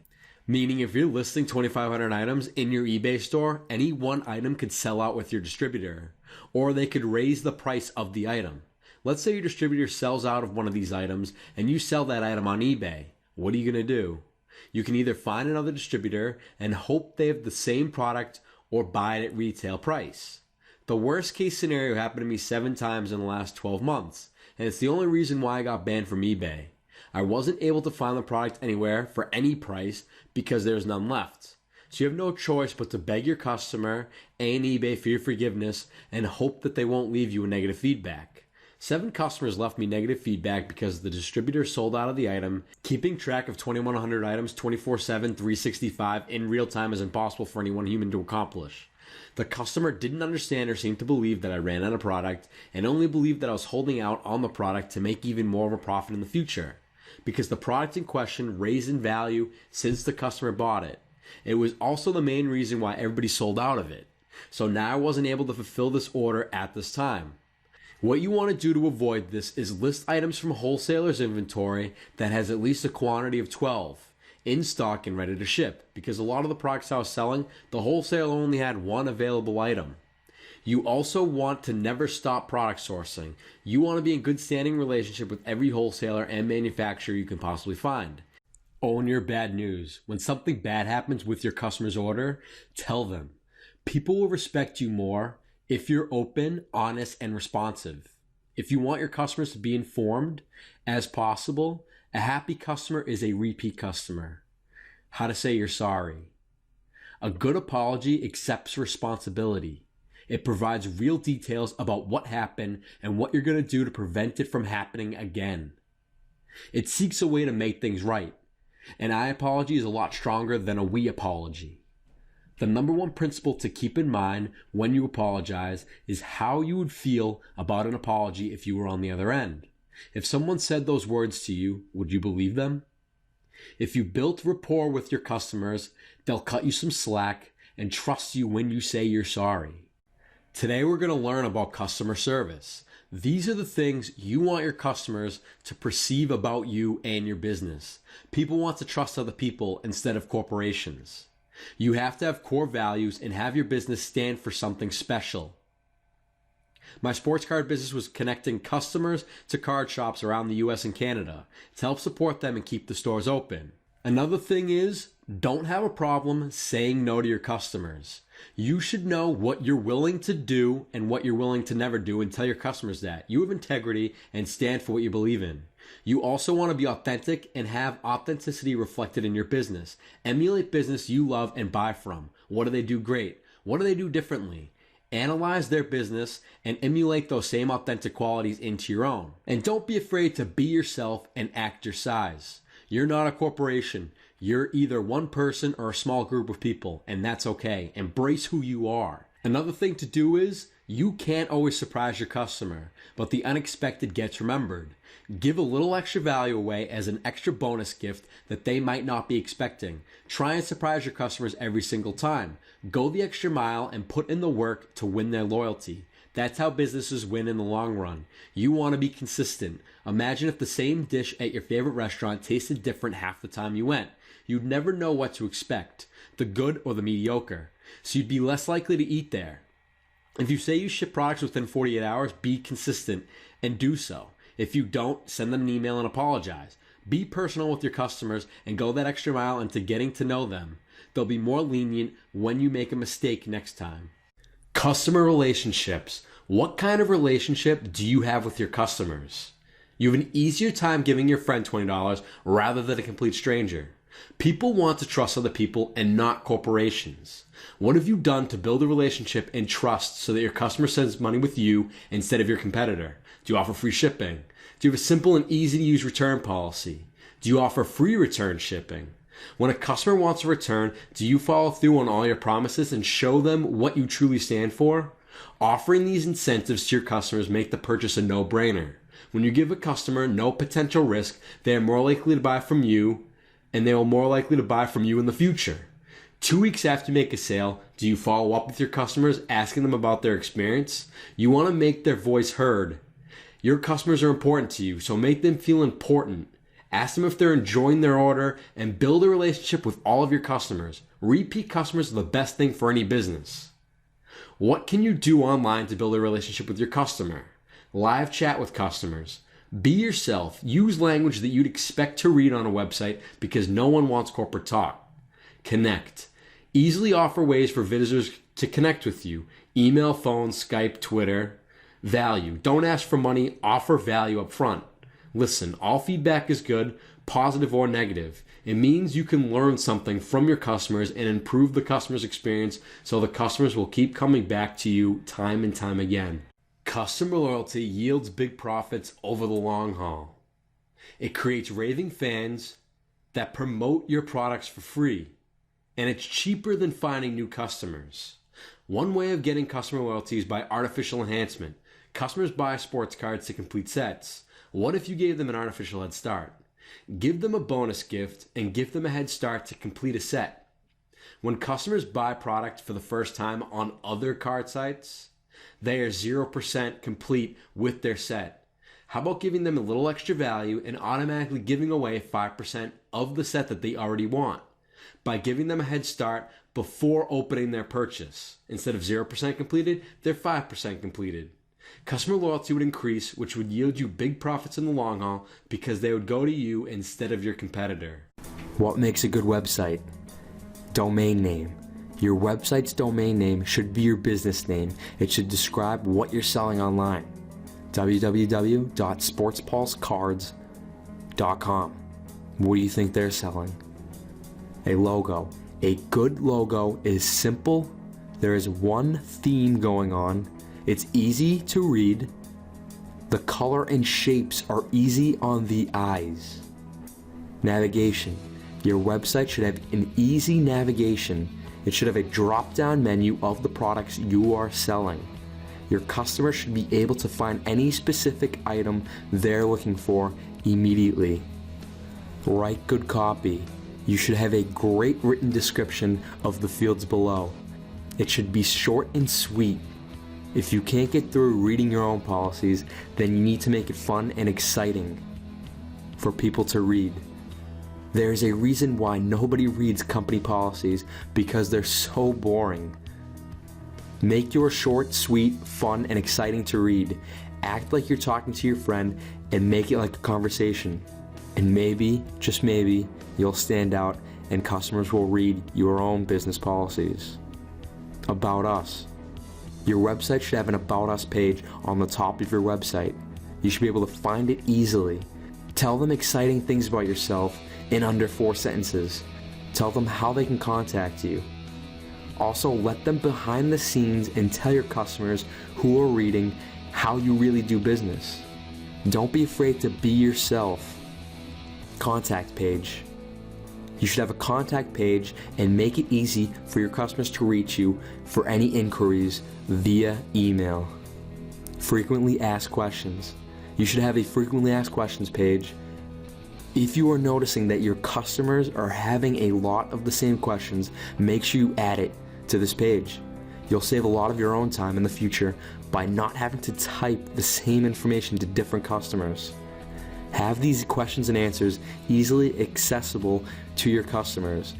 Meaning if you're listing 2,500 items in your eBay store, any one item could sell out with your distributor, or they could raise the price of the item. Let's say your distributor sells out of one of these items and you sell that item on eBay. What are you going to do? You can either find another distributor and hope they have the same product or buy it at retail price. The worst case scenario happened to me 7 times in the last 12 months, and it's the only reason why I got banned from eBay. I wasn't able to find the product anywhere for any price because there's none left. So you have no choice but to beg your customer and eBay for your forgiveness and hope that they won't leave you a negative feedback. 7 customers left me negative feedback because the distributor sold out of the item. Keeping track of 2,100 items 24/7, 365 in real time is impossible for any one human to accomplish. The customer didn't understand or seem to believe that I ran out of product and only believed that I was holding out on the product to make even more of a profit in the future. Because the product in question raised in value since the customer bought it. It was also the main reason why everybody sold out of it. So now I wasn't able to fulfill this order at this time. What you want to do to avoid this is list items from wholesalers' inventory that has at least a quantity of 12 in stock and ready to ship, because a lot of the products I was selling, the wholesaler only had one available item. You also want to never stop product sourcing. You want to be in good standing relationship with every wholesaler and manufacturer you can possibly find. Own your bad news. When something bad happens with your customer's order, tell them. People will respect you more if you're open, honest, and responsive. If you want your customers to be informed as possible, a happy customer is a repeat customer. How to say you're sorry. A good apology accepts responsibility. It provides real details about what happened and what you're going to do to prevent it from happening again. It seeks a way to make things right. An I apology is a lot stronger than a we apology. The number one principle to keep in mind when you apologize is how you would feel about an apology if you were on the other end. If someone said those words to you, would you believe them? If you built rapport with your customers, they'll cut you some slack and trust you when you say you're sorry. Today we're going to learn about customer service. These are the things you want your customers to perceive about you and your business. People want to trust other people instead of corporations. You have to have core values and have your business stand for something special. My sports card business was connecting customers to card shops around the US and Canada to help support them and keep the stores open. Another thing is, don't have a problem saying no to your customers. You should know what you're willing to do and what you're willing to never do, and tell your customers that. You have integrity and stand for what you believe in. You also want to be authentic and have authenticity reflected in your business. Emulate business you love and buy from. What do they do great? What do they do differently? Analyze their business and emulate those same authentic qualities into your own. And don't be afraid to be yourself and act your size. You're not a corporation. You're either one person or a small group of people, and that's okay. Embrace who you are. Another thing to do is, you can't always surprise your customer, but the unexpected gets remembered. Give a little extra value away as an extra bonus gift that they might not be expecting. Try and surprise your customers every single time. Go the extra mile and put in the work to win their loyalty. That's how businesses win in the long run. You want to be consistent. Imagine if the same dish at your favorite restaurant tasted different half the time you went. You'd never know what to expect, the good or the mediocre. So you'd be less likely to eat there. If you say you ship products within 48 hours, be consistent and do so. If you don't, send them an email and apologize. Be personal with your customers and go that extra mile into getting to know them. They'll be more lenient when you make a mistake next time. Customer relationships. What kind of relationship do you have with your customers? You have an easier time giving your friend $20 rather than a complete stranger. People want to trust other people and not corporations. What have you done to build a relationship and trust so that your customer sends money with you instead of your competitor? Do you offer free shipping? Do you have a simple and easy to use return policy? Do you offer free return shipping? When a customer wants a return, do you follow through on all your promises and show them what you truly stand for? Offering these incentives to your customers make the purchase a no-brainer. When you give a customer no potential risk, they are more likely to buy from you, and they will more likely to buy from you in the future. 2 weeks after you make a sale, do you follow up with your customers, asking them about their experience? You want to make their voice heard. Your customers are important to you, so make them feel important. Ask them if they're enjoying their order and build a relationship with all of your customers. Repeat customers are the best thing for any business. What can you do online to build a relationship with your customer? Live chat with customers. Be yourself. Use language that you'd expect to read on a website because no one wants corporate talk. Connect. Easily offer ways for visitors to connect with you. Email, phone, Skype, Twitter. Value. Don't ask for money. Offer value up front. Listen, all feedback is good, positive or negative. It means you can learn something from your customers and improve the customer's experience so the customers will keep coming back to you time and time again. Customer loyalty yields big profits over the long haul. It creates raving fans that promote your products for free, and it's cheaper than finding new customers. One way of getting customer loyalty is by artificial enhancement. Customers buy sports cards to complete sets. What if you gave them an artificial head start? Give them a bonus gift and give them a head start to complete a set. When customers buy product for the first time on other card sites, they are 0% complete with their set. How about giving them a little extra value and automatically giving away 5% of the set that they already want by giving them a head start before opening their purchase? Instead of 0% completed, they're 5% completed. Customer loyalty would increase, which would yield you big profits in the long haul because they would go to you instead of your competitor. What makes a good website? Domain name. Your website's domain name should be your business name. It should describe what you're selling online. www.sportspulsecards.com. What do you think they're selling? A logo. A good logo is simple. There is one theme going on. It's easy to read. The color and shapes are easy on the eyes. Navigation. Your website should have an easy navigation. It should have a drop-down menu of the products you are selling. Your customer should be able to find any specific item they're looking for immediately. Write good copy. You should have a great written description of the fields below. It should be short and sweet. If you can't get through reading your own policies, then you need to make it fun and exciting for people to read. There's a reason why nobody reads company policies, because they're so boring. Make yours short, sweet, fun, and exciting to read. Act like you're talking to your friend and make it like a conversation. And maybe, just maybe, you'll stand out and customers will read your own business policies. About us. Your website should have an About Us page on the top of your website. You should be able to find it easily. Tell them exciting things about yourself in under 4 sentences. Tell them how they can contact you. Also, let them behind the scenes and tell your customers who are reading how you really do business. Don't be afraid to be yourself. Contact page. You should have a contact page and make it easy for your customers to reach you for any inquiries via email. Frequently asked questions. You should have a frequently asked questions page. If you are noticing that your customers are having a lot of the same questions, make sure you add it to this page. You'll save a lot of your own time in the future by not having to type the same information to different customers. Have these questions and answers easily accessible to your customers.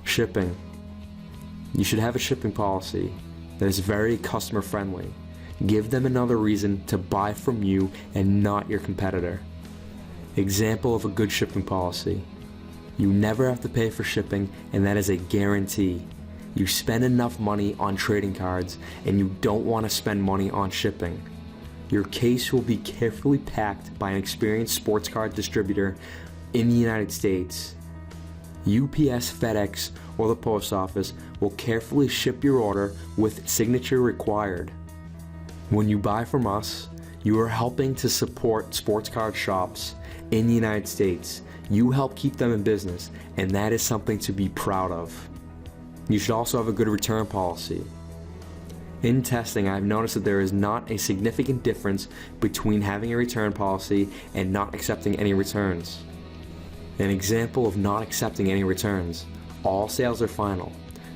Shipping. You should have a shipping policy that is very customer friendly. Give them another reason to buy from you and not your competitor. Example of a good shipping policy. You never have to pay for shipping, and that is a guarantee. You spend enough money on trading cards and you don't want to spend money on shipping. Your case will be carefully packed by an experienced sports card distributor in the United States. UPS, FedEx, or the post office will carefully ship your order with signature required. When you buy from us, you are helping to support sports card shops in the United States. You help keep them in business, and that is something to be proud of. You should also have a good return policy. In testing, I've noticed that there is not a significant difference between having a return policy and not accepting any returns. An example of not accepting any returns: all sales are final.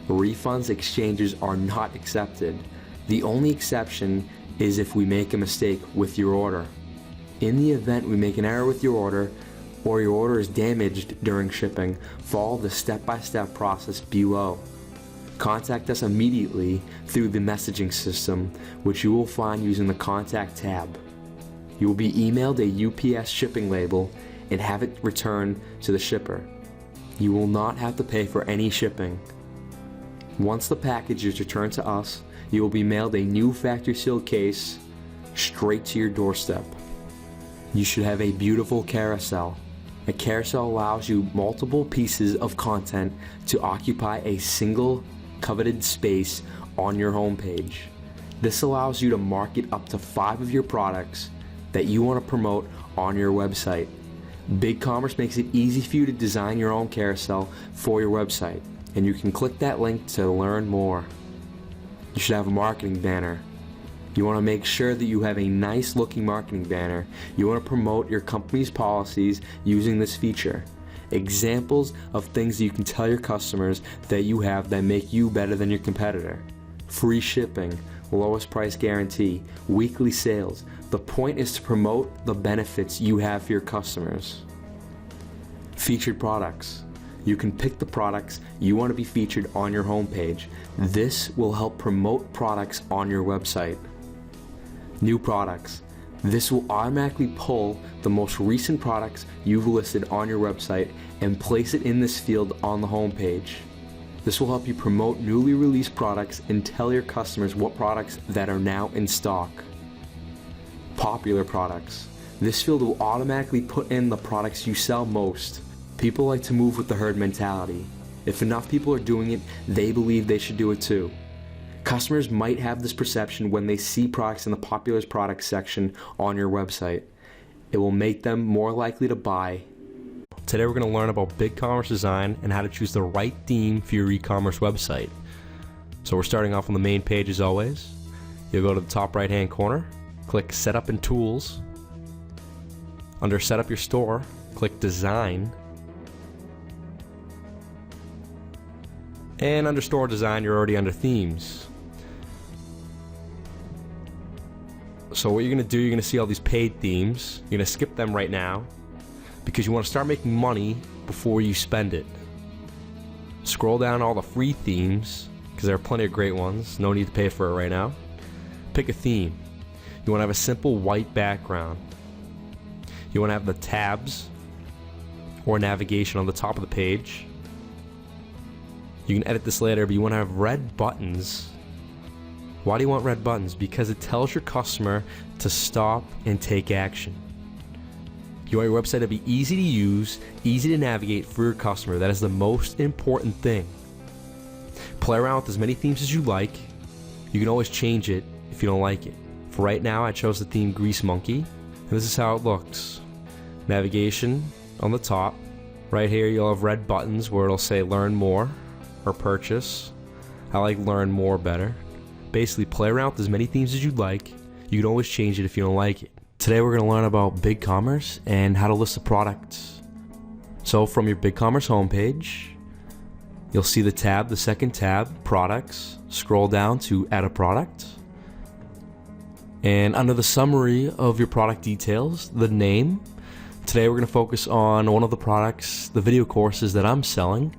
Refunds, exchanges are not accepted. The only exception is if we make a mistake with your order. In the event we make an error with your order, or your order is damaged during shipping, follow the step-by-step process below. Contact us immediately through the messaging system, which you will find using the Contact tab. You will be emailed a UPS shipping label and have it returned to the shipper. You will not have to pay for any shipping. Once the package is returned to us, you will be mailed a new factory sealed case straight to your doorstep. You should have a beautiful carousel. A carousel allows you multiple pieces of content to occupy a single coveted space on your homepage. This allows you to market up to 5 of your products that you want to promote on your website. BigCommerce makes it easy for you to design your own carousel for your website, and you can click that link to learn more. You should have a marketing banner. You want to make sure that you have a nice looking marketing banner. You want to promote your company's policies using this feature. Examples of things that you can tell your customers that you have that make you better than your competitor: free shipping, lowest price guarantee, weekly sales. The point is to promote the benefits you have for your customers. Featured products. You can pick the products you want to be featured on your homepage. This will help promote products on your website. New products. This will automatically pull the most recent products you've listed on your website and place it in this field on the homepage. This will help you promote newly released products and tell your customers what products that are now in stock. Popular products. This field will automatically put in the products you sell most. People like to move with the herd mentality. If enough people are doing it, they believe they should do it too. Customers might have this perception when they see products in the popular products section on your website. It will make them more likely to buy. Today we're going to learn about BigCommerce design and how to choose the right theme for your e-commerce website. So we're starting off on the main page as always. You'll go to the top right hand corner, click Setup and Tools. Under Setup Your Store, click Design. And under Store Design, you're already under Themes. So what you're going to do, you're going to see all these paid themes. You're going to skip them right now because you want to start making money before you spend it. Scroll down all the free themes because there are plenty of great ones. No need to pay for it right now. Pick a theme. You want to have a simple white background. You want to have the tabs or navigation on the top of the page. You can edit this later, but you want to have red buttons. Why do you want red buttons? Because it tells your customer to stop and take action. You want your website to be easy to use, easy to navigate for your customer. That is the most important thing. Play around with as many themes as you like. You can always change it if you don't like it. For right now, I chose the theme Grease Monkey, and this is how it looks. Navigation on the top. Right here, you'll have red buttons where it'll say Learn More or Purchase. I like Learn More better. Basically, play around with as many themes as you'd like. You can always change it if you don't like it. Today we're going to learn about BigCommerce and how to list the products. So from your BigCommerce homepage, you'll see the tab, the second tab, Products. Scroll down to Add a Product. And under the summary of your product details, the name. Today we're going to focus on one of the products, the video courses that I'm selling,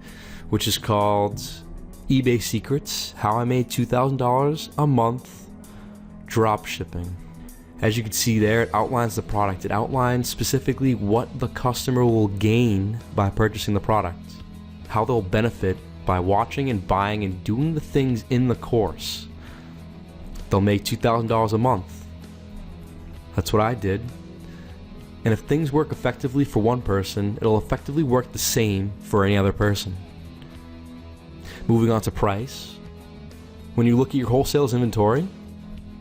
which is called eBay Secrets, How I Made $2,000 a Month Dropshipping. As you can see there, it outlines the product. It outlines specifically what the customer will gain by purchasing the product, how they'll benefit by watching and buying and doing the things in the course. They'll make $2,000 a month. That's what I did. And if things work effectively for one person, it'll effectively work the same for any other person. Moving on to price. When you look at your wholesale's inventory,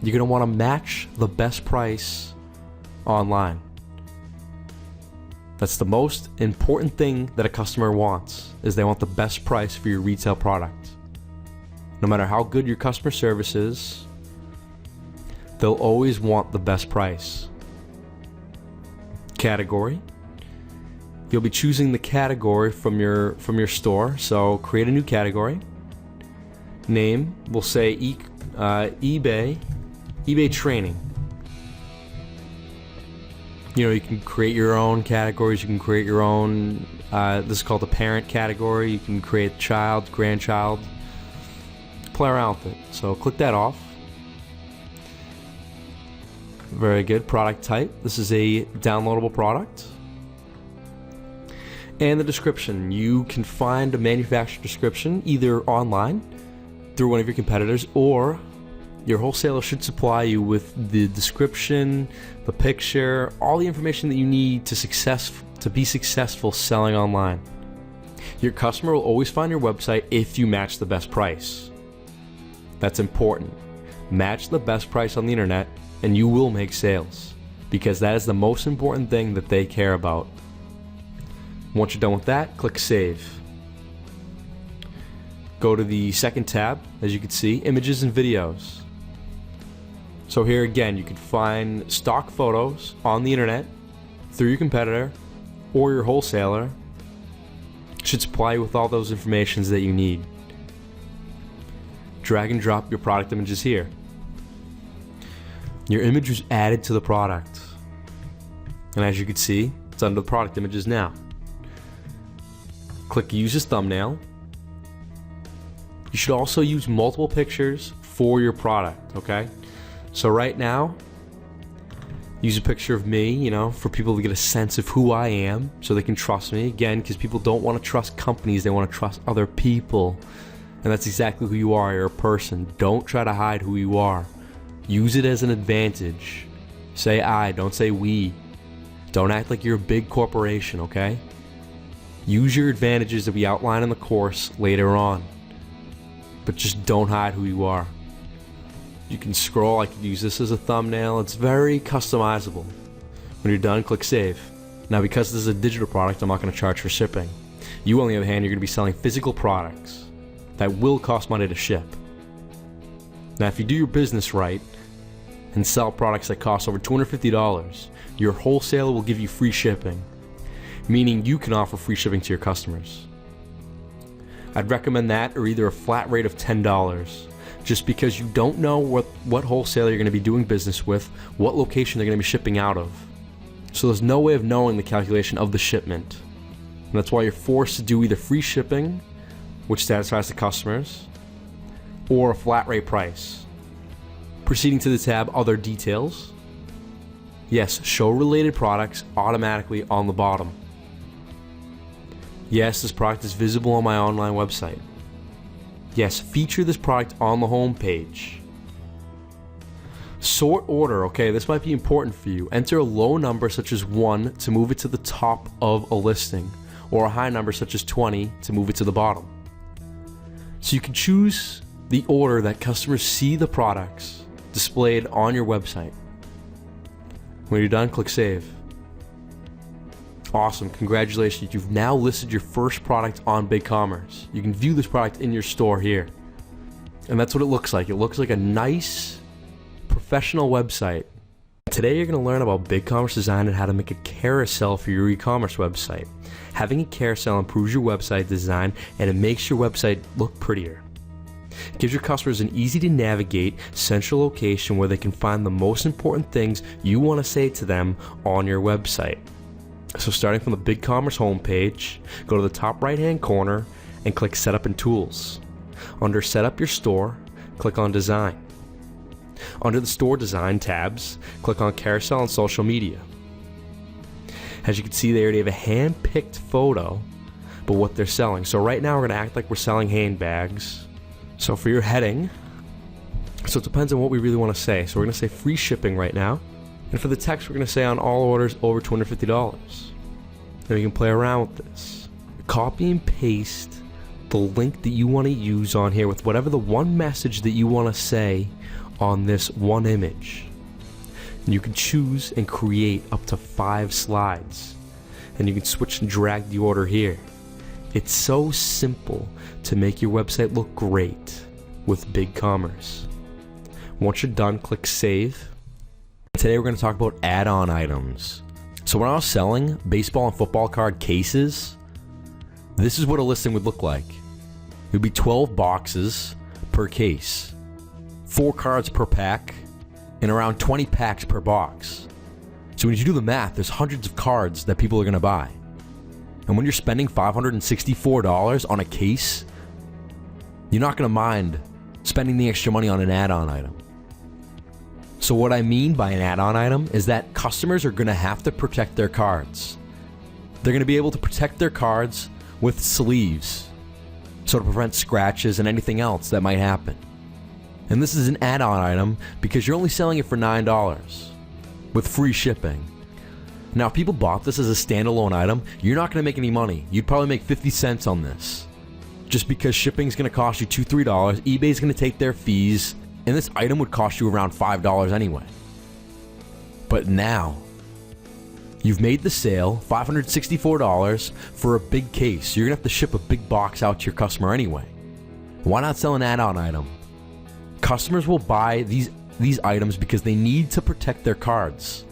you're going to want to match the best price online. That's the most important thing that a customer wants, is they want the best price for your retail product. No matter how good your customer service is, they'll always want the best price. Category. You'll be choosing the category from your store, so create a new category. Name, we'll say eBay training. You know, you can create your own categories. You can create your own, this is called the parent category. You can create child, grandchild. Play around with it. So click that off. Very good. Product type. This is a downloadable product. And the description. You can find a manufacturer description either online through one of your competitors, or your wholesaler should supply you with the description, the picture, all the information that you need to be successful selling online. Your customer will always find your website if you match the best price. That's important. Match the best price on the internet and you will make sales, because that is the most important thing that they care about. Once you're done with that, click Save. Go to the second tab, as you can see, Images and Videos. So here again, you can find stock photos on the internet through your competitor, or your wholesaler should supply you with all those informations that you need. Drag and drop your product images here. Your image is added to the product. And as you can see, it's under the product images now. Click Use as Thumbnail. You should also use multiple pictures for your product, okay? So right now, use a picture of me, for people to get a sense of who I am so they can trust me. Again, because people don't want to trust companies, they want to trust other people. And that's exactly who you are. You're a person. Don't try to hide who you are. Use it as an advantage. Say I, don't say we. Don't act like you're a big corporation, okay? Use your advantages that we outline in the course later on. But just don't hide who you are. You can scroll. I could use this as a thumbnail. It's very customizable. When you're done, click Save. Now, because this is a digital product, I'm not going to charge for shipping. You, on the other hand, you're going to be selling physical products that will cost money to ship. Now, if you do your business right and sell products that cost over $250, your wholesaler will give you free shipping, meaning you can offer free shipping to your customers. I'd recommend that, or either a flat rate of $10, just because you don't know what wholesaler you're going to be doing business with, what location they're going to be shipping out of. So there's no way of knowing the calculation of the shipment. And that's why you're forced to do either free shipping, which satisfies the customers, or a flat rate price. Proceeding to the tab Other Details. Yes, show related products automatically on the bottom. Yes, this product is visible on my online website. Yes, feature this product on the home page. Sort order, okay, this might be important for you. Enter a low number such as 1 to move it to the top of a listing, or a high number such as 20 to move it to the bottom. So you can choose the order that customers see the products displayed on your website. When you're done, click Save. Awesome, congratulations, you've now listed your first product on BigCommerce. You can view this product in your store here. And that's what it looks like. It looks like a nice, professional website. Today you're going to learn about BigCommerce design and how to make a carousel for your e-commerce website. Having a carousel improves your website design and it makes your website look prettier. It gives your customers an easy to navigate central location where they can find the most important things you want to say to them on your website. So starting from the BigCommerce homepage, go to the top right hand corner and click Setup and Tools. Under Set Up Your Store, click on Design. Under the Store Design tabs, click on Carousel and Social Media. As you can see, they already have a hand-picked photo, but what they're selling. So right now we're going to act like we're selling handbags. So for your heading, so it depends on what we really want to say. So we're going to say free shipping right now. And for the text, we're going to say on all orders over $250. Then we can play around with this. Copy and paste the link that you want to use on here with whatever the one message that you want to say on this one image. And you can choose and create up to 5 slides. And you can switch and drag the order here. It's so simple to make your website look great with BigCommerce. Once you're done, click Save. Today we're going to talk about add-on items. So when I was selling baseball and football card cases, this is what a listing would look like. It would be 12 boxes per case, 4 cards per pack, and around 20 packs per box. So when you do the math, there's hundreds of cards that people are going to buy. And when you're spending $564 on a case, you're not going to mind spending the extra money on an add-on item. So what I mean by an add-on item is that customers are going to have to protect their cards. They're going to be able to protect their cards with sleeves, so to prevent scratches and anything else that might happen. And this is an add-on item because you're only selling it for $9 with free shipping. Now, if people bought this as a standalone item, you're not going to make any money. You'd probably make 50 cents on this. Just because shipping is going to cost you $2, $3, eBay's going to take their fees, and this item would cost you around $5 anyway. But now, you've made the sale, $564 for a big case. You're going to have to ship a big box out to your customer anyway. Why not sell an add-on item? Customers will buy these items because they need to protect their cards.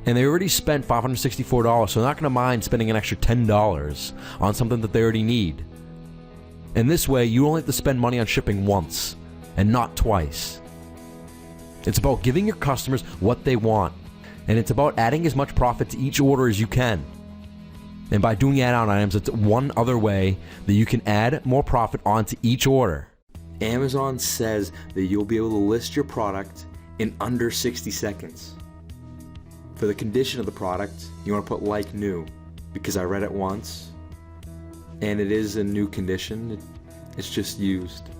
And they already spent $564, so they're not going to mind spending an extra $10 on something that they already need. And this way, you only have to spend money on shipping once and not twice. It's about giving your customers what they want. And it's about adding as much profit to each order as you can. And by doing add-on items, it's one other way that you can add more profit onto each order. Amazon says that you'll be able to list your product in under 60 seconds. For the condition of the product, you want to put like new, because I read it once, and it is a new condition. It's just used.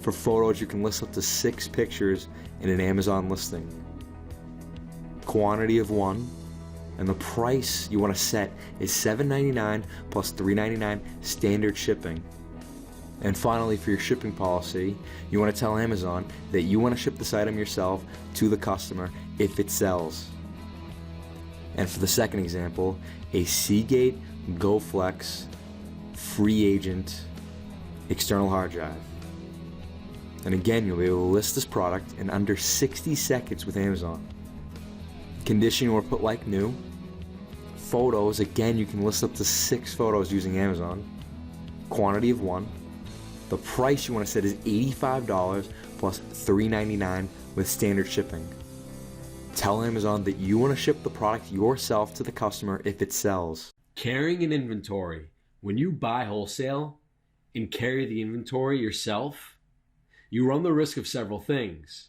For photos, you can list up to 6 pictures in an Amazon listing. Quantity of 1, and the price you want to set is $7.99 plus $3.99 standard shipping. And finally, for your shipping policy, you want to tell Amazon that you want to ship this item yourself to the customer if it sells. And for the second example, a Seagate GoFlex free agent external hard drive. And again, you'll be able to list this product in under 60 seconds with Amazon. Condition, you want to put like new. Photos, again, you can list up to 6 photos using Amazon. Quantity of 1. The price you want to set is $85 plus $3.99 with standard shipping. Tell Amazon that you want to ship the product yourself to the customer if it sells. Carrying an inventory. When you buy wholesale and carry the inventory yourself, you run the risk of several things.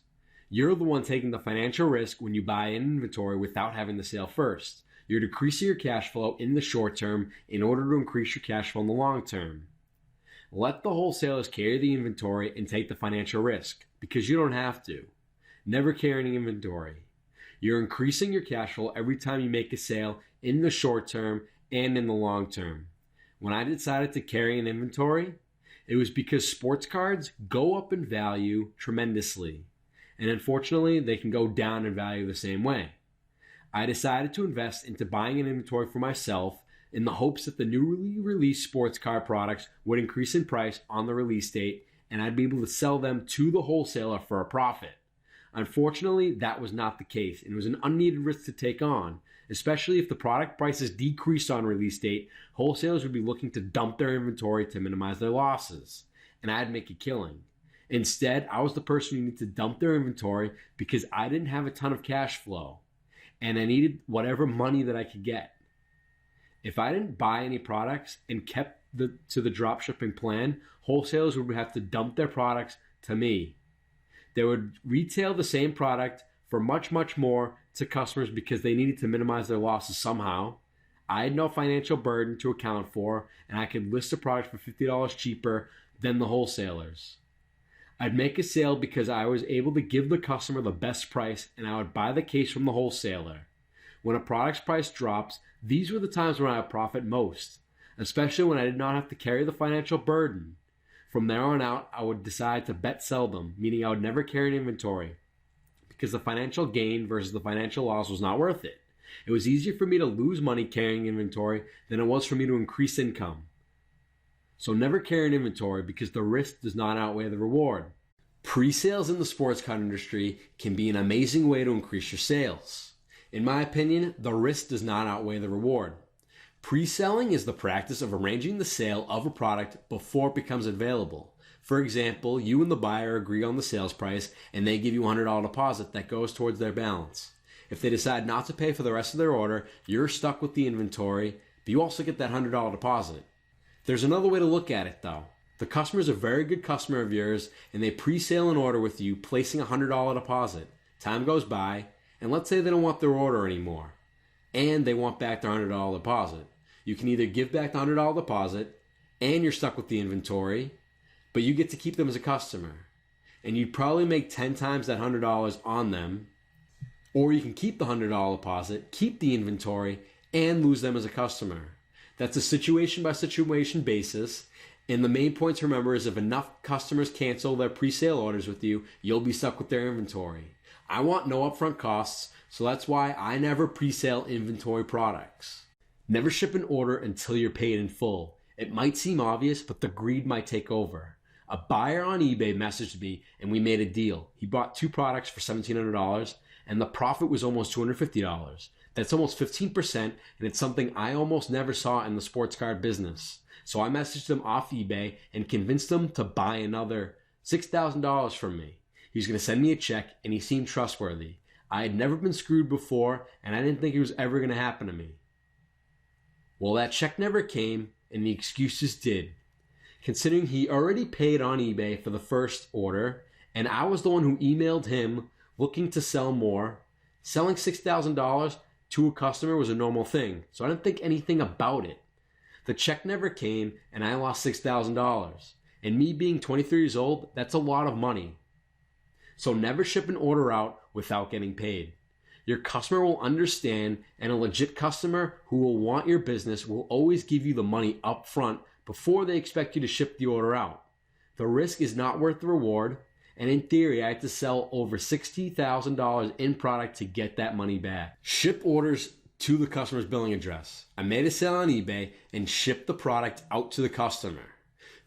You're the one taking the financial risk when you buy an inventory without having the sale first. You're decreasing your cash flow in the short term in order to increase your cash flow in the long term. Let the wholesalers carry the inventory and take the financial risk because you don't have to. Never carry any inventory. You're increasing your cash flow every time you make a sale in the short term and in the long term. When I decided to carry an inventory, it was because sports cards go up in value tremendously. And unfortunately, they can go down in value the same way. I decided to invest into buying an inventory for myself in the hopes that the newly released sports card products would increase in price on the release date and I'd be able to sell them to the wholesaler for a profit. Unfortunately, that was not the case, and it was an unneeded risk to take on, especially if the product prices decreased on release date. Wholesalers would be looking to dump their inventory to minimize their losses, and I'd make a killing. Instead, I was the person who needed to dump their inventory because I didn't have a ton of cash flow, and I needed whatever money that I could get. If I didn't buy any products and kept to the dropshipping plan, wholesalers would have to dump their products to me. They would retail the same product for much, much more to customers because they needed to minimize their losses somehow. I had no financial burden to account for, and I could list a product for $50 cheaper than the wholesalers. I'd make a sale because I was able to give the customer the best price, and I would buy the case from the wholesaler. When a product's price drops, these were the times when I would profit most, especially when I did not have to carry the financial burden. From there on out, I would decide to bet sell them, meaning I would never carry an inventory because the financial gain versus the financial loss was not worth it. It was easier for me to lose money carrying inventory than it was for me to increase income. So never carry an inventory because the risk does not outweigh the reward. Pre-sales in the sports card industry can be an amazing way to increase your sales. In my opinion, the risk does not outweigh the reward. Pre-selling is the practice of arranging the sale of a product before it becomes available. For example, you and the buyer agree on the sales price and they give you a $100 deposit that goes towards their balance. If they decide not to pay for the rest of their order, you're stuck with the inventory, but you also get that $100 deposit. There's another way to look at it though. The customer is a very good customer of yours and they pre-sale an order with you, placing a $100 deposit. Time goes by, and let's say they don't want their order anymore, and they want back their $100 deposit. You can either give back the $100 deposit, and you're stuck with the inventory, but you get to keep them as a customer. And you'd probably make 10 times that $100 on them, or you can keep the $100 deposit, keep the inventory, and lose them as a customer. That's a situation by situation basis, and the main point to remember is if enough customers cancel their pre-sale orders with you, you'll be stuck with their inventory. I want no upfront costs, so that's why I never pre-sale inventory products. Never ship an order until you're paid in full. It might seem obvious, but the greed might take over. A buyer on eBay messaged me and we made a deal. He bought 2 products for $1,700 and the profit was almost $250. That's almost 15%, and it's something I almost never saw in the sports card business. So I messaged him off eBay and convinced him to buy another $6,000 from me. He was going to send me a check and he seemed trustworthy. I had never been screwed before and I didn't think it was ever going to happen to me. Well, that check never came, and the excuses did. Considering he already paid on eBay for the first order, and I was the one who emailed him looking to sell more, selling $6,000 to a customer was a normal thing, so I didn't think anything about it. The check never came, and I lost $6,000. And me being 23 years old, that's a lot of money. So never ship an order out without getting paid. Your customer will understand, and a legit customer who will want your business will always give you the money up front before they expect you to ship the order out. The risk is not worth the reward, and in theory, I had to sell over $60,000 in product to get that money back. Ship orders to the customer's billing address. I made a sale on eBay and shipped the product out to the customer.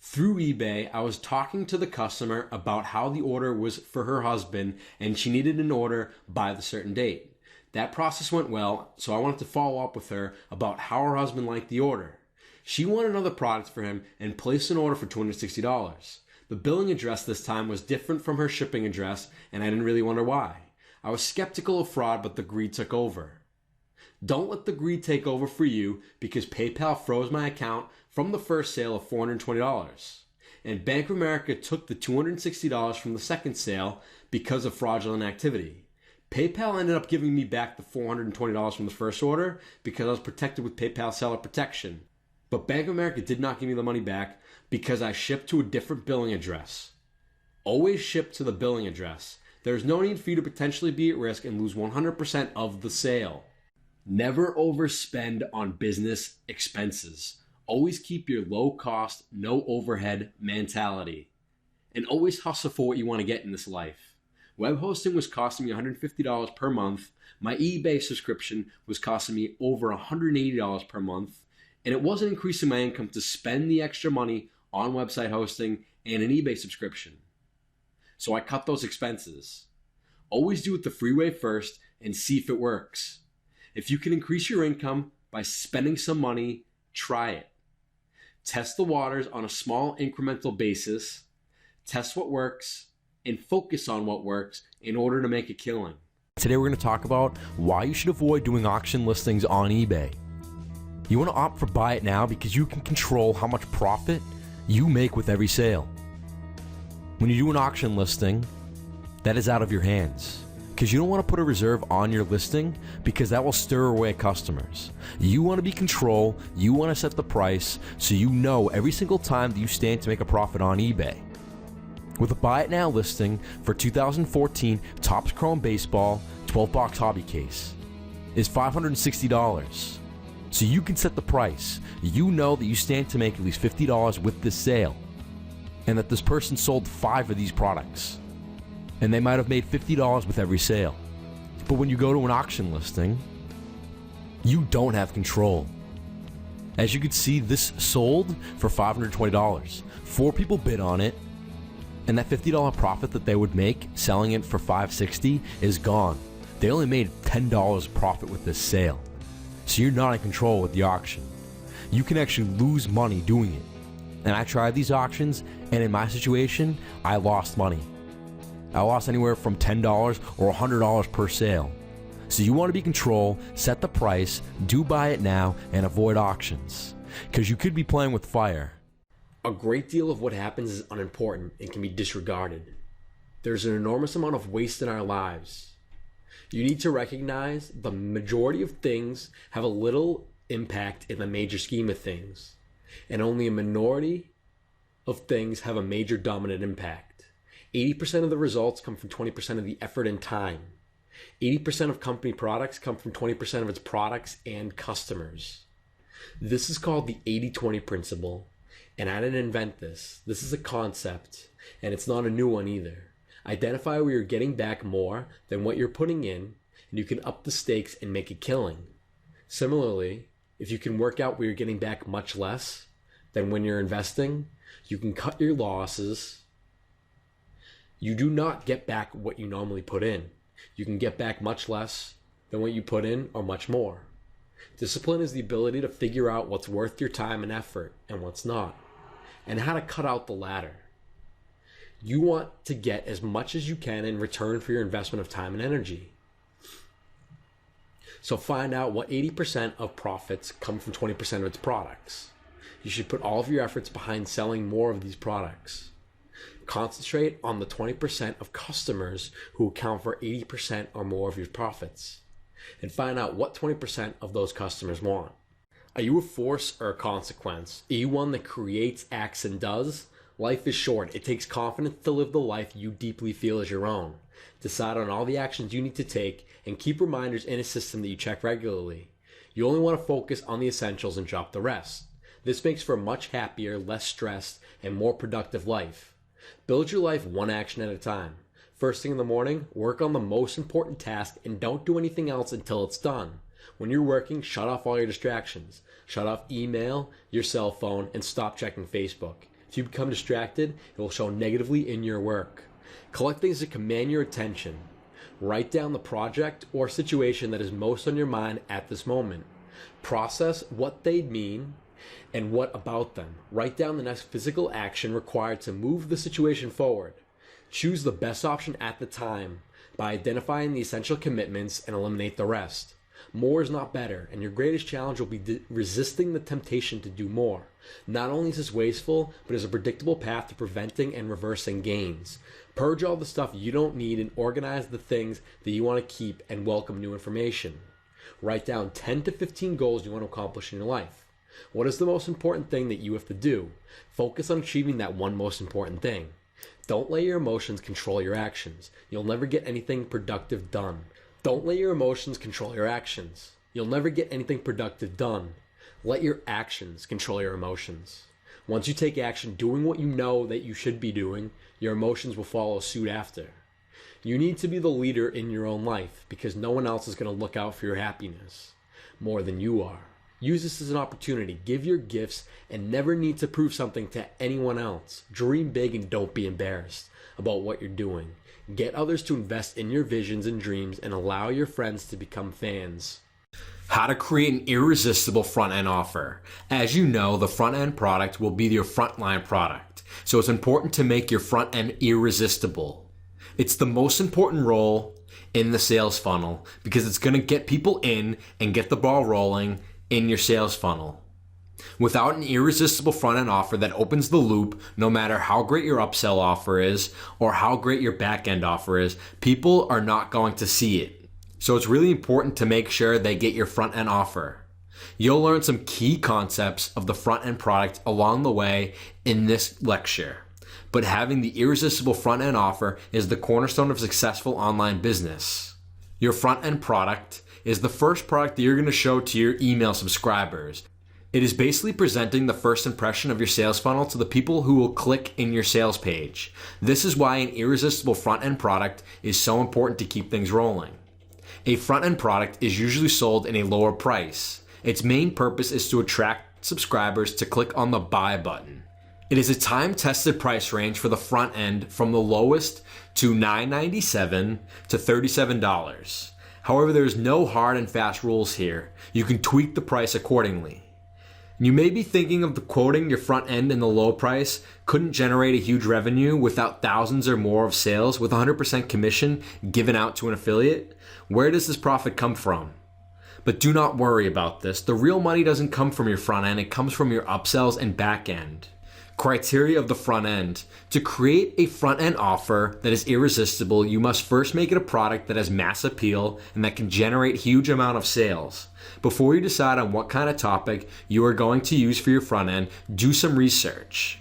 Through eBay, I was talking to the customer about how the order was for her husband and she needed an order by the certain date. That process went well, so I wanted to follow up with her about how her husband liked the order. She wanted another product for him and placed an order for $260. The billing address this time was different from her shipping address, and I didn't really wonder why. I was skeptical of fraud, but the greed took over. Don't let the greed take over for you because PayPal froze my account from the first sale of $420. And Bank of America took the $260 from the second sale because of fraudulent activity. PayPal ended up giving me back the $420 from the first order because I was protected with PayPal seller protection. But Bank of America did not give me the money back because I shipped to a different billing address. Always ship to the billing address. There's no need for you to potentially be at risk and lose 100% of the sale. Never overspend on business expenses. Always keep your low cost, no overhead mentality. And always hustle for what you want to get in this life. Web hosting was costing me $150 per month. My eBay subscription was costing me over $180 per month. And it wasn't increasing my income to spend the extra money on website hosting and an eBay subscription. So I cut those expenses. Always do it the free way first and see if it works. If you can increase your income by spending some money, try it. Test the waters on a small incremental basis. Test what works and focus on what works in order to make a killing. Today we're going to talk about why you should avoid doing auction listings on eBay. You want to opt for buy it now because you can control how much profit you make with every sale. When you do an auction listing, that is out of your hands because you don't want to put a reserve on your listing because that will stir away customers. You want to be in control, you want to set the price so you know every single time that you stand to make a profit on eBay. With a buy it now listing for 2014 Topps Chrome Baseball 12-box hobby case is $560. So you can set the price. You know that you stand to make at least $50 with this sale and that this person sold 5 of these products and they might have made $50 with every sale. But when you go to an auction listing, you don't have control. As you can see, this sold for $520. 4 people bid on it, and that $50 profit that they would make selling it for $560 is gone. They only made $10 profit with this sale. So you're not in control with the auction. You can actually lose money doing it. And I tried these auctions, and in my situation, I lost money. I lost anywhere from $10 or $100 per sale. So you want to be in control, set the price, do buy it now, and avoid auctions. Because you could be playing with fire. A great deal of what happens is unimportant and can be disregarded. There's an enormous amount of waste in our lives. You need to recognize the majority of things have a little impact in the major scheme of things, and only a minority of things have a major dominant impact. 80% of the results come from 20% of the effort and time. 80% of company products come from 20% of its products and customers. This is called the 80-20 principle, and I didn't invent this. This is a concept, and it's not a new one either. Identify where you're getting back more than what you're putting in, and you can up the stakes and make a killing. Similarly, if you can work out where you're getting back much less than when you're investing, you can cut your losses. You do not get back what you normally put in. You can get back much less than what you put in or much more. Discipline is the ability to figure out what's worth your time and effort and what's not, and how to cut out the latter. You want to get as much as you can in return for your investment of time and energy. So find out what 80% of profits come from 20% of its products. You should put all of your efforts behind selling more of these products. Concentrate on the 20% of customers who account for 80% or more of your profits. And find out what 20% of those customers want. Are you a force or a consequence? Are you one that creates, acts, and does? Life is short. It takes confidence to live the life you deeply feel is your own. Decide on all the actions you need to take and keep reminders in a system that you check regularly. You only want to focus on the essentials and drop the rest. This makes for a much happier, less stressed, and more productive life. Build your life one action at a time. First thing in the morning, work on the most important task and don't do anything else until it's done. When you're working, shut off all your distractions. Shut off email, your cell phone, and stop checking Facebook. If you become distracted, it will show negatively in your work. Collect things that command your attention. Write down the project or situation that is most on your mind at this moment. Process what they mean and what about them. Write down the next physical action required to move the situation forward. Choose the best option at the time by identifying the essential commitments and eliminate the rest. More is not better, and your greatest challenge will be resisting the temptation to do more. Not only is this wasteful, but is a predictable path to preventing and reversing gains. Purge all the stuff you don't need and organize the things that you want to keep and welcome new information. Write down 10 to 15 goals you want to accomplish in your life. What is the most important thing that you have to do? Focus on achieving that one most important thing. Don't let your emotions control your actions. You'll never get anything productive done. Don't let your emotions control your actions. You'll never get anything productive done. Let your actions control your emotions. Once you take action doing what you know that you should be doing, your emotions will follow suit after. You need to be the leader in your own life because no one else is going to look out for your happiness more than you are. Use this as an opportunity. Give your gifts and never need to prove something to anyone else. Dream big and don't be embarrassed about what you're doing. Get others to invest in your visions and dreams and allow your friends to become fans. How to create an irresistible front-end offer. As you know, the front-end product will be your frontline product. So it's important to make your front-end irresistible. It's the most important role in the sales funnel because it's going to get people in and get the ball rolling in your sales funnel. Without an irresistible front-end offer that opens the loop, no matter how great your upsell offer is or how great your back-end offer is, people are not going to see it. So it's really important to make sure they get your front-end offer. You'll learn some key concepts of the front-end product along the way in this lecture. But having the irresistible front-end offer is the cornerstone of successful online business. Your front-end product is the first product that you're going to show to your email subscribers. It is basically presenting the first impression of your sales funnel to the people who will click in your sales page. This is why an irresistible front-end product is so important to keep things rolling. A front-end product is usually sold in a lower price. Its main purpose is to attract subscribers to click on the buy button. It is a time-tested price range for the front end from the lowest to $9.97 to $37. However, there's no hard and fast rules here. You can tweak the price accordingly. You may be thinking of quoting your front end in the low price couldn't generate a huge revenue without thousands or more of sales with 100% commission given out to an affiliate. Where does this profit come from? But do not worry about this. The real money doesn't come from your front end. It comes from your upsells and back end. Criteria of the front end. To create a front end offer that is irresistible, you must first make it a product that has mass appeal and that can generate huge amount of sales. Before you decide on what kind of topic you are going to use for your front end, do some research.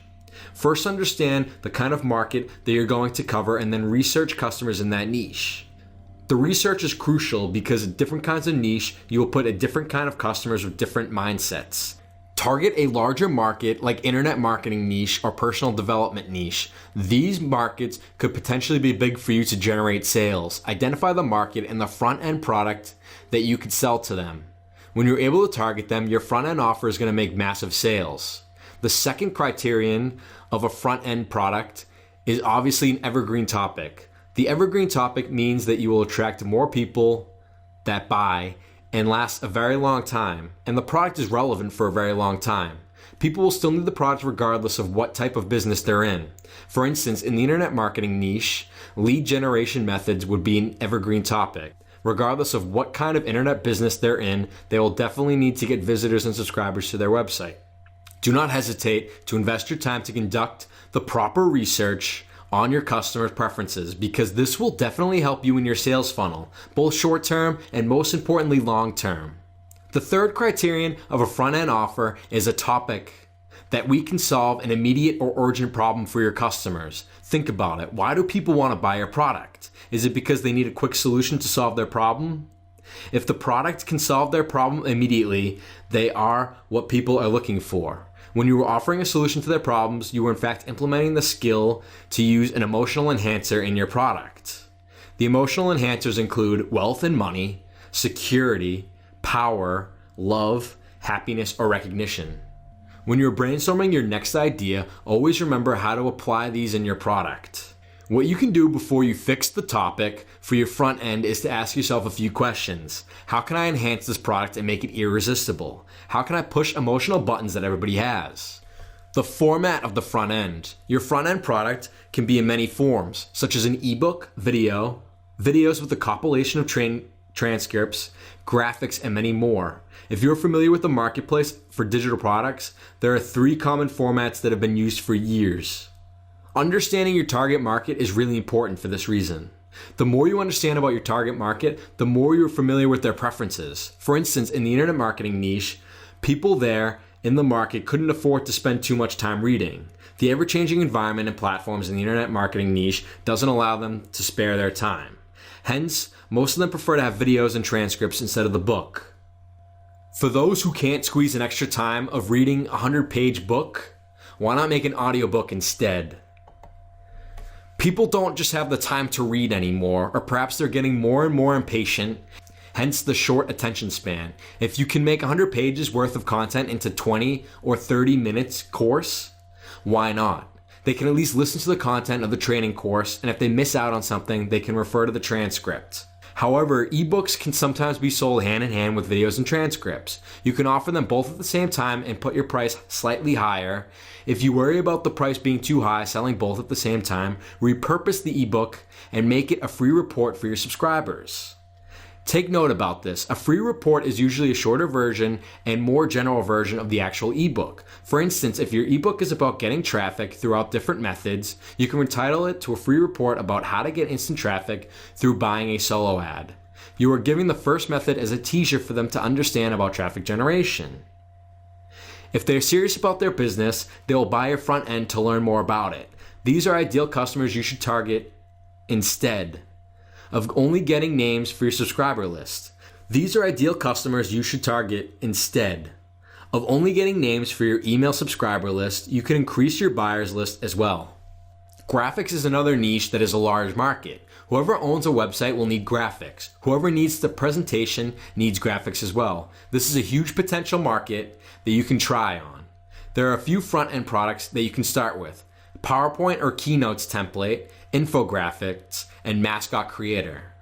First, understand the kind of market that you're going to cover and then research customers in that niche. The research is crucial because at different kinds of niche, you will put a different kind of customers with different mindsets. Target a larger market like internet marketing niche or personal development niche. These markets could potentially be big for you to generate sales. Identify the market and the front end product that you could sell to them. When you're able to target them, your front end offer is going to make massive sales. The second criterion of a front end product is obviously an evergreen topic. The evergreen topic means that you will attract more people that buy and lasts a very long time, and the product is relevant for a very long time. People will still need the product regardless of what type of business they're in. For instance, in the internet marketing niche, lead generation methods would be an evergreen topic. Regardless of what kind of internet business they're in, they will definitely need to get visitors and subscribers to their website. Do not hesitate to invest your time to conduct the proper research on your customers' preferences because this will definitely help you in your sales funnel, both short-term and most importantly long-term. The third criterion of a front-end offer is a topic that we can solve an immediate or urgent problem for your customers. Think about it. Why do people want to buy your product? Is it because they need a quick solution to solve their problem? If the product can solve their problem immediately, they are what people are looking for. When you were offering a solution to their problems, you were in fact implementing the skill to use an emotional enhancer in your product. The emotional enhancers include wealth and money, security, power, love, happiness, or recognition. When you're brainstorming your next idea, always remember how to apply these in your product. What you can do before you fix the topic for your front end is to ask yourself a few questions. How can I enhance this product and make it irresistible? How can I push emotional buttons that everybody has? The format of the front end. Your front end product can be in many forms, such as an ebook, videos with a compilation of transcripts, graphics, and many more. If you're familiar with the marketplace for digital products, there are 3 common formats that have been used for years. Understanding your target market is really important for this reason. The more you understand about your target market, the more you're familiar with their preferences. For instance, in the internet marketing niche, people there in the market couldn't afford to spend too much time reading. The ever-changing environment and platforms in the internet marketing niche doesn't allow them to spare their time. Hence, most of them prefer to have videos and transcripts instead of the book. For those who can't squeeze an extra time of reading a 100-page book, why not make an audiobook instead? People don't just have the time to read anymore, or perhaps they're getting more and more impatient, hence the short attention span. If you can make 100 pages worth of content into 20 or 30 minutes course, why not? They can at least listen to the content of the training course, and if they miss out on something, they can refer to the transcript. However, ebooks can sometimes be sold hand in hand with videos and transcripts. You can offer them both at the same time and put your price slightly higher. If you worry about the price being too high selling both at the same time, repurpose the ebook and make it a free report for your subscribers. Take note about this. A free report is usually a shorter version and more general version of the actual ebook. For instance, if your ebook is about getting traffic throughout different methods, you can retitle it to a free report about how to get instant traffic through buying a solo ad. You are giving the first method as a teaser for them to understand about traffic generation. If they're serious about their business, they will buy your front end to learn more about it. These are ideal customers you should target instead of only getting names for your subscriber list. These are ideal customers you should target instead of only getting names for your email subscriber list. You can increase your buyers list as well. Graphics is another niche that is a large market. Whoever owns a website will need graphics. Whoever needs the presentation needs graphics as well. This is a huge potential market that you can try on. There are a few front-end products that you can start with: PowerPoint or Keynotes template, infographics, and mascot creator.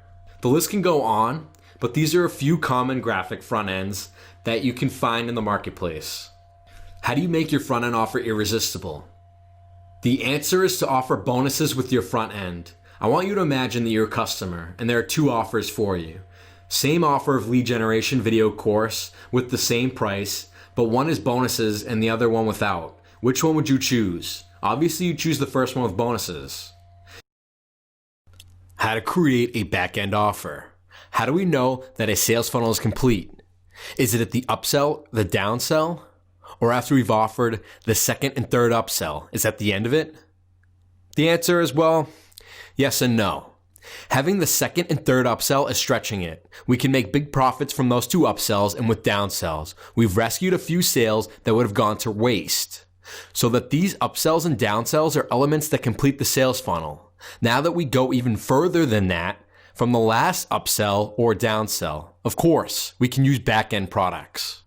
The list can go on, but these are a few common graphic front ends that you can find in the marketplace. How do you make your front end offer irresistible? The answer is to offer bonuses with your front end. I want you to imagine that you're a customer and there are two offers for you. Same offer of lead generation video course with the same price, but one is bonuses and the other one without. Which one would you choose? Obviously you choose the first one with bonuses. How to create a back-end offer. How do we know that a sales funnel is complete? Is it at the upsell, the downsell, or after we've offered the second and third upsell? Is that the end of it? The answer is, well, yes and no. Having the second and third upsell is stretching it. We can make big profits from those two upsells, and with downsells, we've rescued a few sales that would have gone to waste. So that these upsells and downsells are elements that complete the sales funnel. Now that we go even further than that, from the last upsell or downsell, of course, we can use back-end products.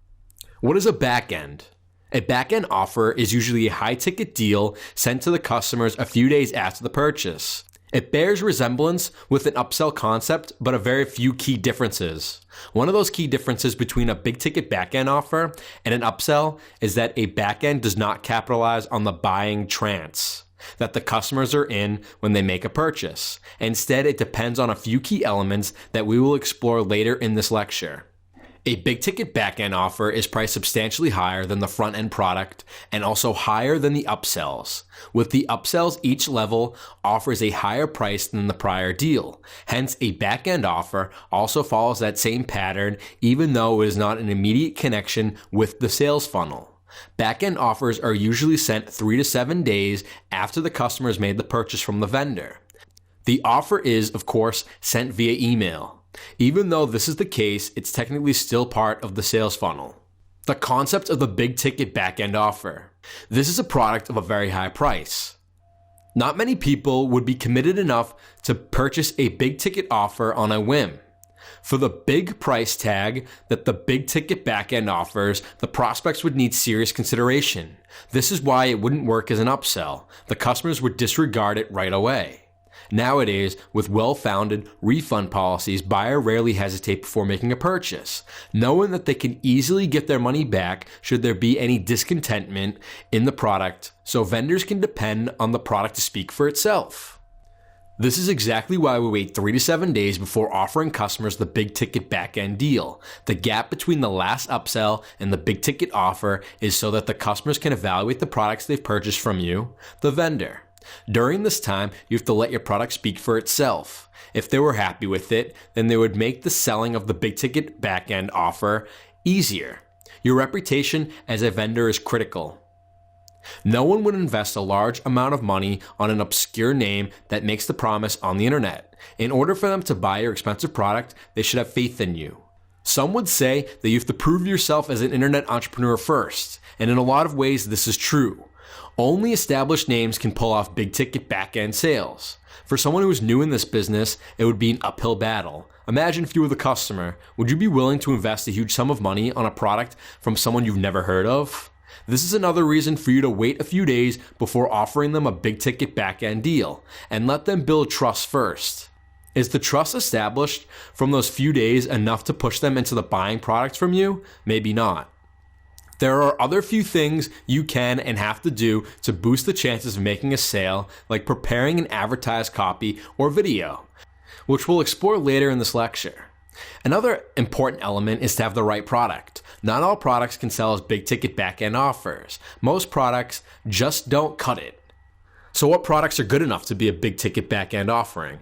What is a back-end? A back-end offer is usually a high-ticket deal sent to the customers a few days after the purchase. It bears resemblance with an upsell concept, but a very few key differences. One of those key differences between a big-ticket back-end offer and an upsell is that a back-end does not capitalize on the buying trance that the customers are in when they make a purchase. Instead, it depends on a few key elements that we will explore later in this lecture. A big-ticket back-end offer is priced substantially higher than the front-end product and also higher than the upsells. With the upsells, each level offers a higher price than the prior deal. Hence, a back-end offer also follows that same pattern, even though it is not an immediate connection with the sales funnel. Back-end offers are usually sent 3 to 7 days after the customer has made the purchase from the vendor. The offer is, of course, sent via email. Even though this is the case, it's technically still part of the sales funnel. The concept of the big-ticket back-end offer. This is a product of a very high price. Not many people would be committed enough to purchase a big-ticket offer on a whim. For the big price tag that the big ticket backend offers, the prospects would need serious consideration. This is why it wouldn't work as an upsell. The customers would disregard it right away. Nowadays, with well-founded refund policies, buyers rarely hesitate before making a purchase, knowing that they can easily get their money back should there be any discontentment in the product, so vendors can depend on the product to speak for itself. This is exactly why we wait 3 to 7 days before offering customers the big ticket back-end deal. The gap between the last upsell and the big ticket offer is so that the customers can evaluate the products they've purchased from you, the vendor. During this time, you have to let your product speak for itself. If they were happy with it, then they would make the selling of the big ticket back-end offer easier. Your reputation as a vendor is critical. No one would invest a large amount of money on an obscure name that makes the promise on the internet. In order for them to buy your expensive product, they should have faith in you. Some would say that you have to prove yourself as an internet entrepreneur first, and in a lot of ways this is true. Only established names can pull off big ticket back-end sales. For someone who is new in this business, it would be an uphill battle. Imagine if you were the customer. Would you be willing to invest a huge sum of money on a product from someone you've never heard of? This is another reason for you to wait a few days before offering them a big ticket back-end deal, and let them build trust first. Is the trust established from those few days enough to push them into the buying products from you? Maybe not. There are other few things you can and have to do to boost the chances of making a sale, like preparing an advertised copy or video, which we'll explore later in this lecture. Another important element is to have the right product. Not all products can sell as big ticket back-end offers. Most products just don't cut it. So what products are good enough to be a big ticket back-end offering?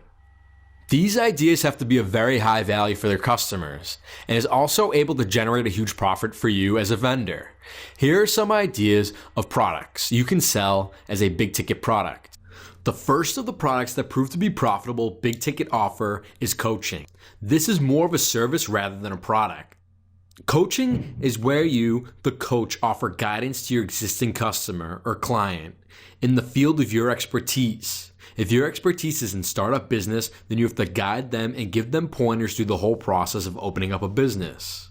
These ideas have to be of very high value for their customers and is also able to generate a huge profit for you as a vendor. Here are some ideas of products you can sell as a big ticket product. The first of the products that prove to be profitable big ticket offer is coaching. This is more of a service rather than a product. Coaching is where you, the coach, offer guidance to your existing customer or client in the field of your expertise. If your expertise is in startup business, then you have to guide them and give them pointers through the whole process of opening up a business.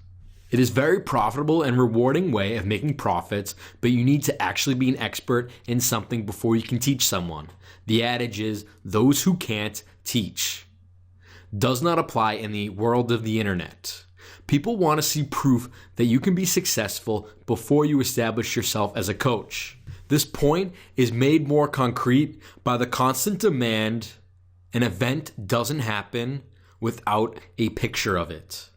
It is a very profitable and rewarding way of making profits, but you need to actually be an expert in something before you can teach someone. The adage is, those who can't teach. Does not apply in the world of the internet. People want to see proof that you can be successful before you establish yourself as a coach. This point is made more concrete by the constant demand an event doesn't happen without a picture of it.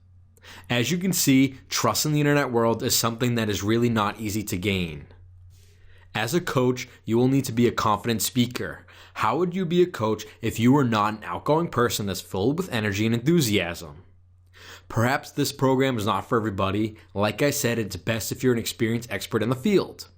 As you can see, trust in the internet world is something that is really not easy to gain. As a coach, you will need to be a confident speaker. How would you be a coach if you were not an outgoing person that's filled with energy and enthusiasm? Perhaps this program is not for everybody. Like I said, it's best if you're an experienced expert in the field.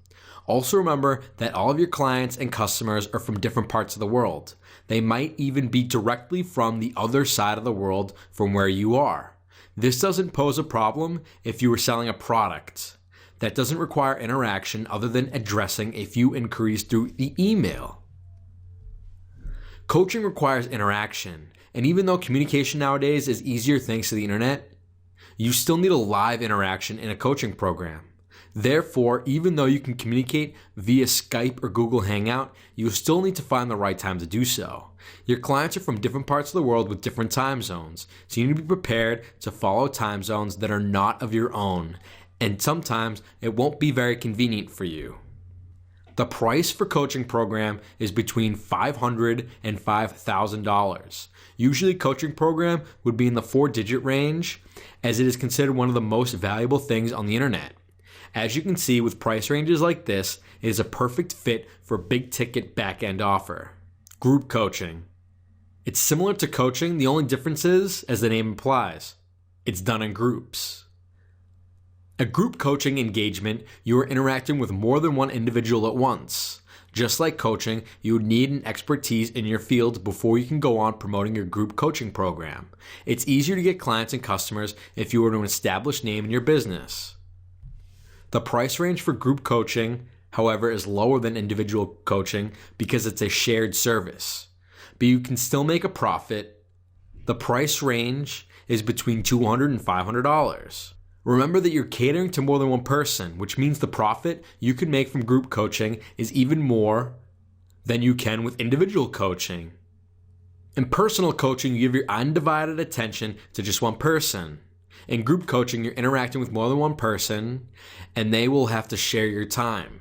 Also remember that all of your clients and customers are from different parts of the world. They might even be directly from the other side of the world from where you are. This doesn't pose a problem if you were selling a product that doesn't require interaction other than addressing a few inquiries through the email. Coaching requires interaction, and even though communication nowadays is easier thanks to the internet, you still need a live interaction in a coaching program. Therefore, even though you can communicate via Skype or Google Hangout, you still need to find the right time to do so. Your clients are from different parts of the world with different time zones, so you need to be prepared to follow time zones that are not of your own, and sometimes it won't be very convenient for you. The price for coaching program is between $500 and $5,000. Usually a coaching program would be in the 4-digit range, as it is considered one of the most valuable things on the internet. As you can see, with price ranges like this, it is a perfect fit for a big ticket back-end offer. Group coaching. It's similar to coaching, the only difference is, as the name implies, it's done in groups. A group coaching engagement, you are interacting with more than one individual at once. Just like coaching, you would need an expertise in your field before you can go on promoting your group coaching program. It's easier to get clients and customers if you are an established name in your business. The price range for group coaching, however, is lower than individual coaching because it's a shared service. But you can still make a profit. The price range is between $200 and $500. Remember that you're catering to more than one person, which means the profit you can make from group coaching is even more than you can with individual coaching. In personal coaching, you give your undivided attention to just one person. In group coaching, you're interacting with more than one person, and they will have to share your time.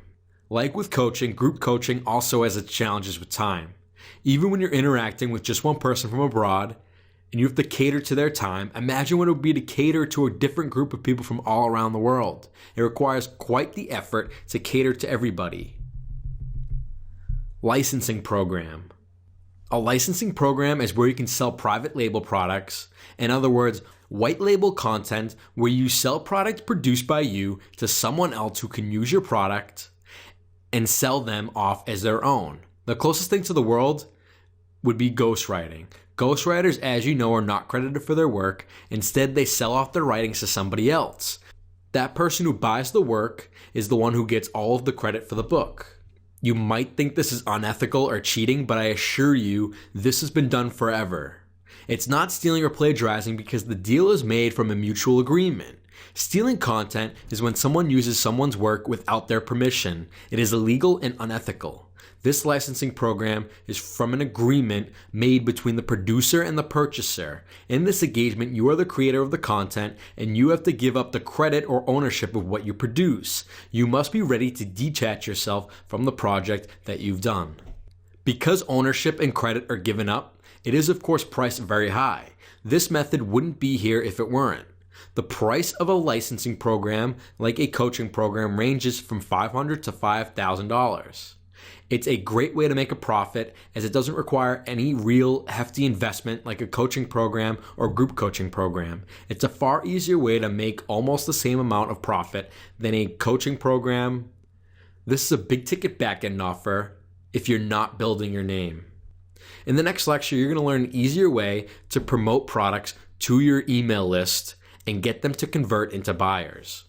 Like with coaching, group coaching also has its challenges with time. Even when you're interacting with just one person from abroad, and you have to cater to their time, imagine what it would be to cater to a different group of people from all around the world. It requires quite the effort to cater to everybody. Licensing program. A licensing program is where you can sell private label products. In other words, white label content where you sell products produced by you to someone else who can use your product and sell them off as their own. The closest thing to the world would be ghostwriting. Ghostwriters, as you know, are not credited for their work. Instead, they sell off their writings to somebody else. That person who buys the work is the one who gets all of the credit for the book. You might think this is unethical or cheating, but I assure you, this has been done forever. It's not stealing or plagiarizing because the deal is made from a mutual agreement. Stealing content is when someone uses someone's work without their permission. It is illegal and unethical. This licensing program is from an agreement made between the producer and the purchaser. In this engagement, you are the creator of the content and you have to give up the credit or ownership of what you produce. You must be ready to detach yourself from the project that you've done. Because ownership and credit are given up, it is of course priced very high. This method wouldn't be here if it weren't. The price of a licensing program, like a coaching program, ranges from $500 to $5,000. It's a great way to make a profit as it doesn't require any real hefty investment like a coaching program or group coaching program. It's a far easier way to make almost the same amount of profit than a coaching program. This is a big ticket back-end offer if you're not building your name. In the next lecture, you're going to learn an easier way to promote products to your email list and get them to convert into buyers.